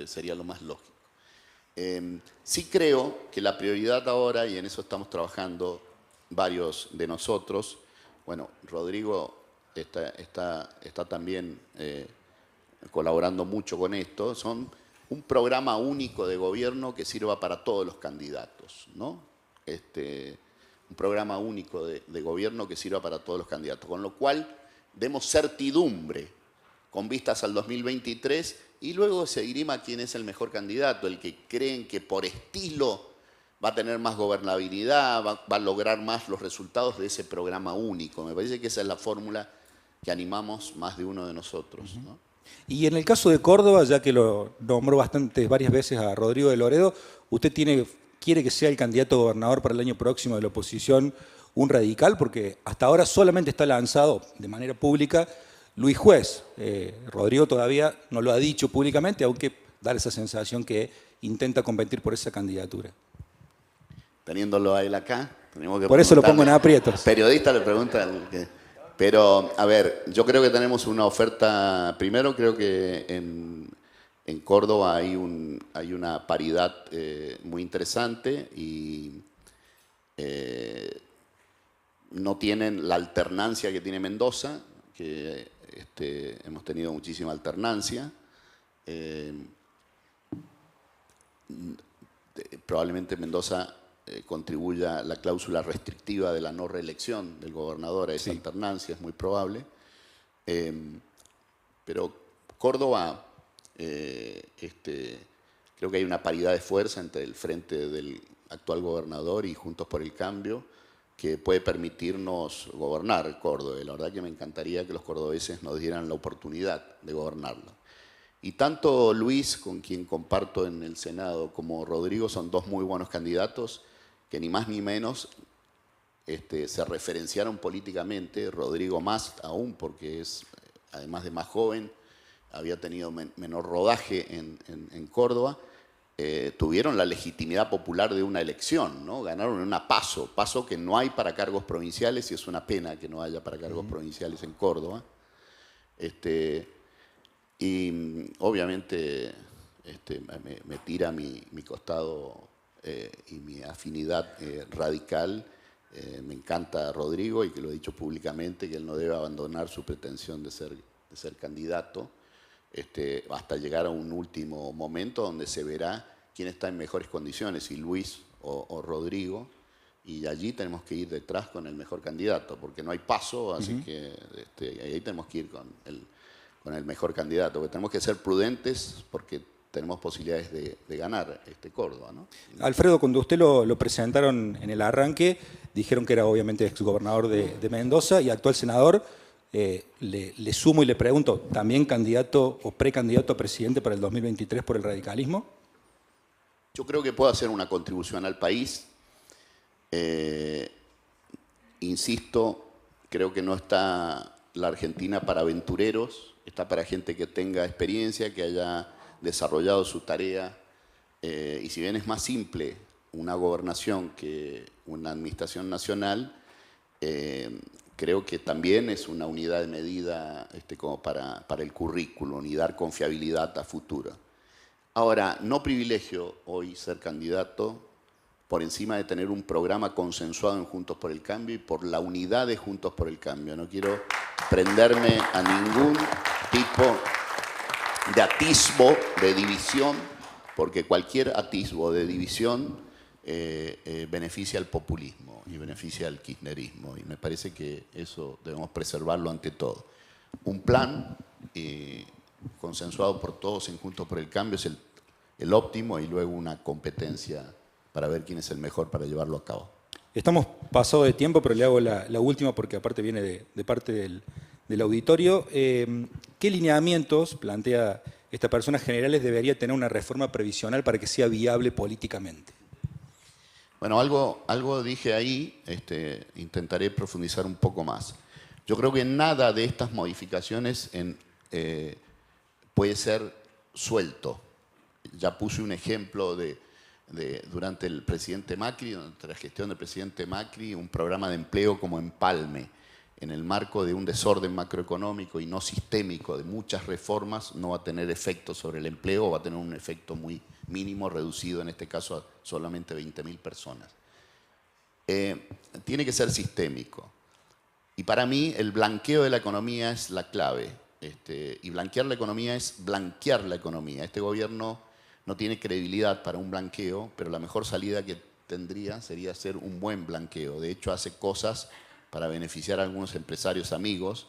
Sería lo más lógico. Sí creo que la prioridad ahora, y en eso estamos trabajando varios de nosotros, bueno, Rodrigo está también colaborando mucho con esto, son un programa único de gobierno que sirva para todos los candidatos, ¿no? Un programa único de gobierno que sirva para todos los candidatos, con lo cual demos certidumbre con vistas al 2023 y luego se dirima quién es el mejor candidato, el que creen que por estilo va a tener más gobernabilidad, va a lograr más los resultados de ese programa único. Me parece que esa es la fórmula que animamos más de uno de nosotros, ¿no? Y en el caso de Córdoba, ya que lo nombró varias veces a Rodrigo de Loredo, ¿usted quiere que sea el candidato a gobernador para el año próximo de la oposición un radical, porque hasta ahora solamente está lanzado de manera pública Luis Juez. Rodrigo todavía no lo ha dicho públicamente, aunque da esa sensación que intenta competir por esa candidatura. Teniéndolo a él acá, tenemos que por eso lo pongo en aprietos. Periodista le pregunta. Pero, a ver, yo creo que tenemos una oferta. Primero, creo que en Córdoba hay una paridad muy interesante y no tienen la alternancia que tiene Mendoza, que hemos tenido muchísima alternancia. Probablemente Mendoza contribuya la cláusula restrictiva de la no reelección del gobernador a esa alternancia, es muy probable. Pero Córdoba, creo que hay una paridad de fuerza entre el frente del actual gobernador y Juntos por el Cambio, que puede permitirnos gobernar Córdoba. La verdad que me encantaría que los cordobeses nos dieran la oportunidad de gobernarlo. Y tanto Luis, con quien comparto en el Senado, como Rodrigo son dos muy buenos candidatos que ni más ni menos se referenciaron políticamente. Rodrigo más aún porque es, además de más joven, había tenido menor rodaje en Córdoba. Tuvieron la legitimidad popular de una elección, ¿no? Ganaron en una paso que no hay para cargos provinciales y es una pena que no haya para cargos provinciales en Córdoba. Y obviamente me tira mi costado y mi afinidad radical. Me encanta Rodrigo y que lo he dicho públicamente, que él no debe abandonar su pretensión de ser candidato. Hasta llegar a un último momento donde se verá quién está en mejores condiciones, si Luis o Rodrigo, y allí tenemos que ir detrás con el mejor candidato, porque no hay paso, así que ahí tenemos que ir con el mejor candidato, porque tenemos que ser prudentes porque tenemos posibilidades de ganar Córdoba, ¿no? Alfredo, cuando usted lo presentaron en el arranque, dijeron que era obviamente exgobernador de Mendoza y actual senador. Le sumo y le pregunto, ¿también candidato o precandidato a presidente para el 2023 por el radicalismo? Yo creo que puedo hacer una contribución al país. Insisto, creo que no está la Argentina para aventureros, está para gente que tenga experiencia, que haya desarrollado su tarea. Y si bien es más simple una gobernación que una administración nacional, creo que también es una unidad de medida como para el currículum y dar confiabilidad a futuro. Ahora, no privilegio hoy ser candidato por encima de tener un programa consensuado en Juntos por el Cambio y por la unidad de Juntos por el Cambio. No quiero prenderme a ningún tipo de atisbo de división, porque cualquier atisbo de división beneficia al populismo y beneficia al kirchnerismo, y me parece que eso debemos preservarlo ante todo. Un plan consensuado por todos en Juntos por el Cambio es el óptimo, y luego una competencia para ver quién es el mejor para llevarlo a cabo. Estamos pasados de tiempo, pero le hago la última porque aparte viene de parte del auditorio. ¿Qué lineamientos plantea esta persona generales debería tener una reforma previsional para que sea viable políticamente? Bueno, algo dije ahí, intentaré profundizar un poco más. Yo creo que nada de estas modificaciones puede ser suelto. Ya puse un ejemplo durante el presidente Macri, durante la gestión del presidente Macri, un programa de empleo como empalme, en el marco de un desorden macroeconómico y no sistémico de muchas reformas, no va a tener efecto sobre el empleo, va a tener un efecto muy mínimo, reducido en este caso a solamente 20.000 personas. Tiene que ser sistémico. Y para mí el blanqueo de la economía es la clave. Y blanquear la economía es blanquear la economía. Este gobierno no tiene credibilidad para un blanqueo, pero la mejor salida que tendría sería hacer un buen blanqueo. De hecho, hace cosas para beneficiar a algunos empresarios amigos,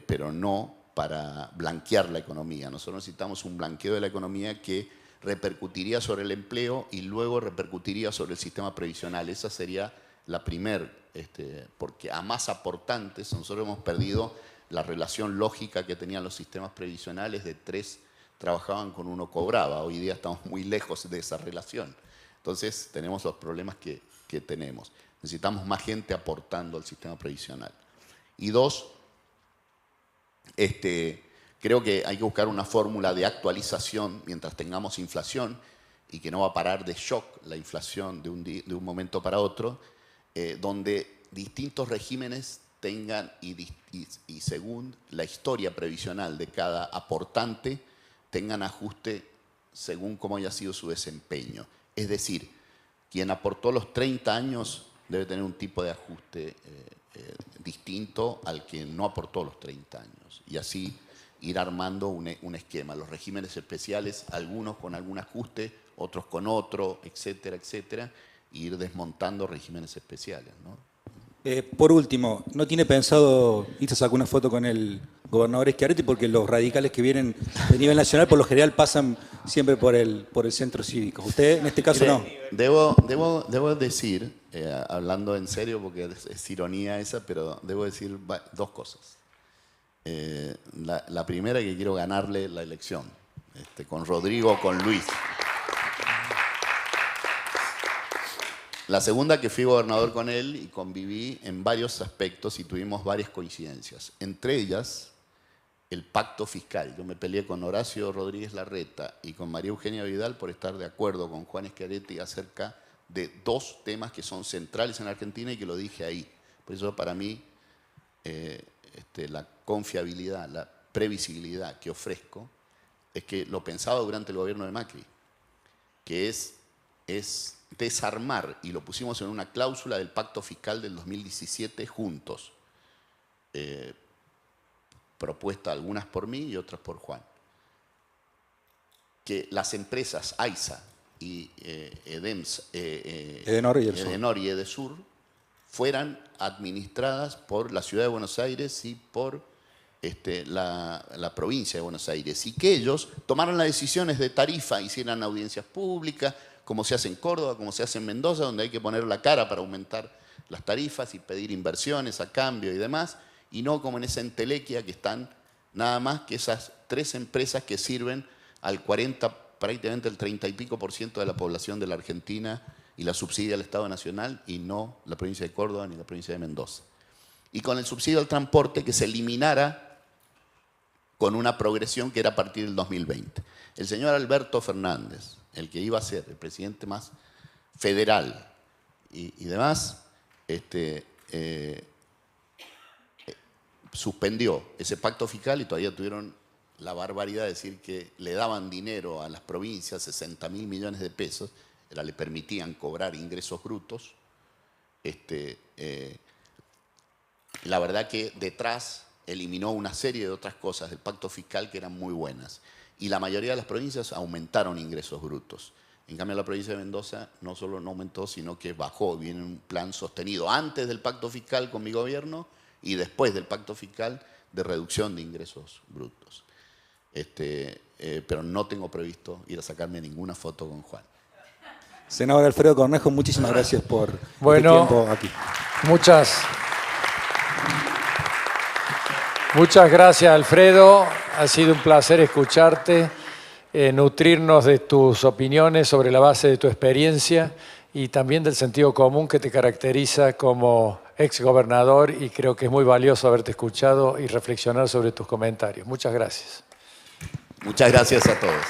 pero no para blanquear la economía. Nosotros necesitamos un blanqueo de la economía que repercutiría sobre el empleo y luego repercutiría sobre el sistema previsional. Esa sería la primera, porque a más aportantes nosotros hemos perdido la relación lógica que tenían los sistemas previsionales de 3 trabajaban con 1 cobraba. Hoy día estamos muy lejos de esa relación. Entonces tenemos los problemas que tenemos. Necesitamos más gente aportando al sistema previsional. Y dos, creo que hay que buscar una fórmula de actualización mientras tengamos inflación y que no va a parar de shock la inflación de un momento para otro, donde distintos regímenes tengan y según la historia previsional de cada aportante tengan ajuste según cómo haya sido su desempeño. Es decir, quien aportó los 30 años debe tener un tipo de ajuste distinto al que no aportó los 30 años. Y así ir armando un esquema. Los regímenes especiales, algunos con algún ajuste, otros con otro, etcétera, etcétera, e ir desmontando regímenes especiales, ¿no? Por último, ¿no tiene pensado irse a sacar una foto con el gobernador Schiaretti? Porque los radicales que vienen de nivel nacional por lo general pasan siempre por el centro cívico. Usted en este caso no. Debo decir, hablando en serio porque es ironía esa, pero debo decir dos cosas. La primera, que quiero ganarle la elección, con Rodrigo o con Luis. La segunda, que fui gobernador con él y conviví en varios aspectos y tuvimos varias coincidencias. Entre ellas, el pacto fiscal. Yo me peleé con Horacio Rodríguez Larreta y con María Eugenia Vidal por estar de acuerdo con Juan Schiaretti acerca de dos temas que son centrales en Argentina y que lo dije ahí. Por eso para mí la confiabilidad, la previsibilidad que ofrezco es que lo pensado durante el gobierno de Macri, que es desarmar, y lo pusimos en una cláusula del pacto fiscal del 2017 juntos, propuesta algunas por mí y otras por Juan, que las empresas AISA y Edenor y Edesur fueran administradas por la Ciudad de Buenos Aires y por la provincia de Buenos Aires, y que ellos tomaran las decisiones de tarifa, hicieran audiencias públicas, como se hace en Córdoba, como se hace en Mendoza, donde hay que poner la cara para aumentar las tarifas y pedir inversiones a cambio y demás, y no como en esa entelequia que están nada más que esas tres empresas que sirven al 40, prácticamente el 30 y pico % de la población de la Argentina y la subsidia al Estado Nacional, y no la provincia de Córdoba ni la provincia de Mendoza. Y con el subsidio al transporte que se eliminara con una progresión que era a partir del 2020. El señor Alberto Fernández, el que iba a ser el presidente más federal y demás, suspendió ese pacto fiscal y todavía tuvieron la barbaridad de decir que le daban dinero a las provincias, 60.000 millones de pesos, le permitían cobrar ingresos brutos. La verdad que detrás eliminó una serie de otras cosas del pacto fiscal que eran muy buenas. Y la mayoría de las provincias aumentaron ingresos brutos. En cambio, la provincia de Mendoza no solo no aumentó, sino que bajó. Viene un plan sostenido antes del pacto fiscal con mi gobierno y después del pacto fiscal de reducción de ingresos brutos. Pero no tengo previsto ir a sacarme ninguna foto con Juan. Senador Alfredo Cornejo, muchísimas gracias por este tiempo aquí. Muchas gracias, Alfredo. Ha sido un placer escucharte, nutrirnos de tus opiniones sobre la base de tu experiencia y también del sentido común que te caracteriza como exgobernador, y creo que es muy valioso haberte escuchado y reflexionar sobre tus comentarios. Muchas gracias. Muchas gracias a todos.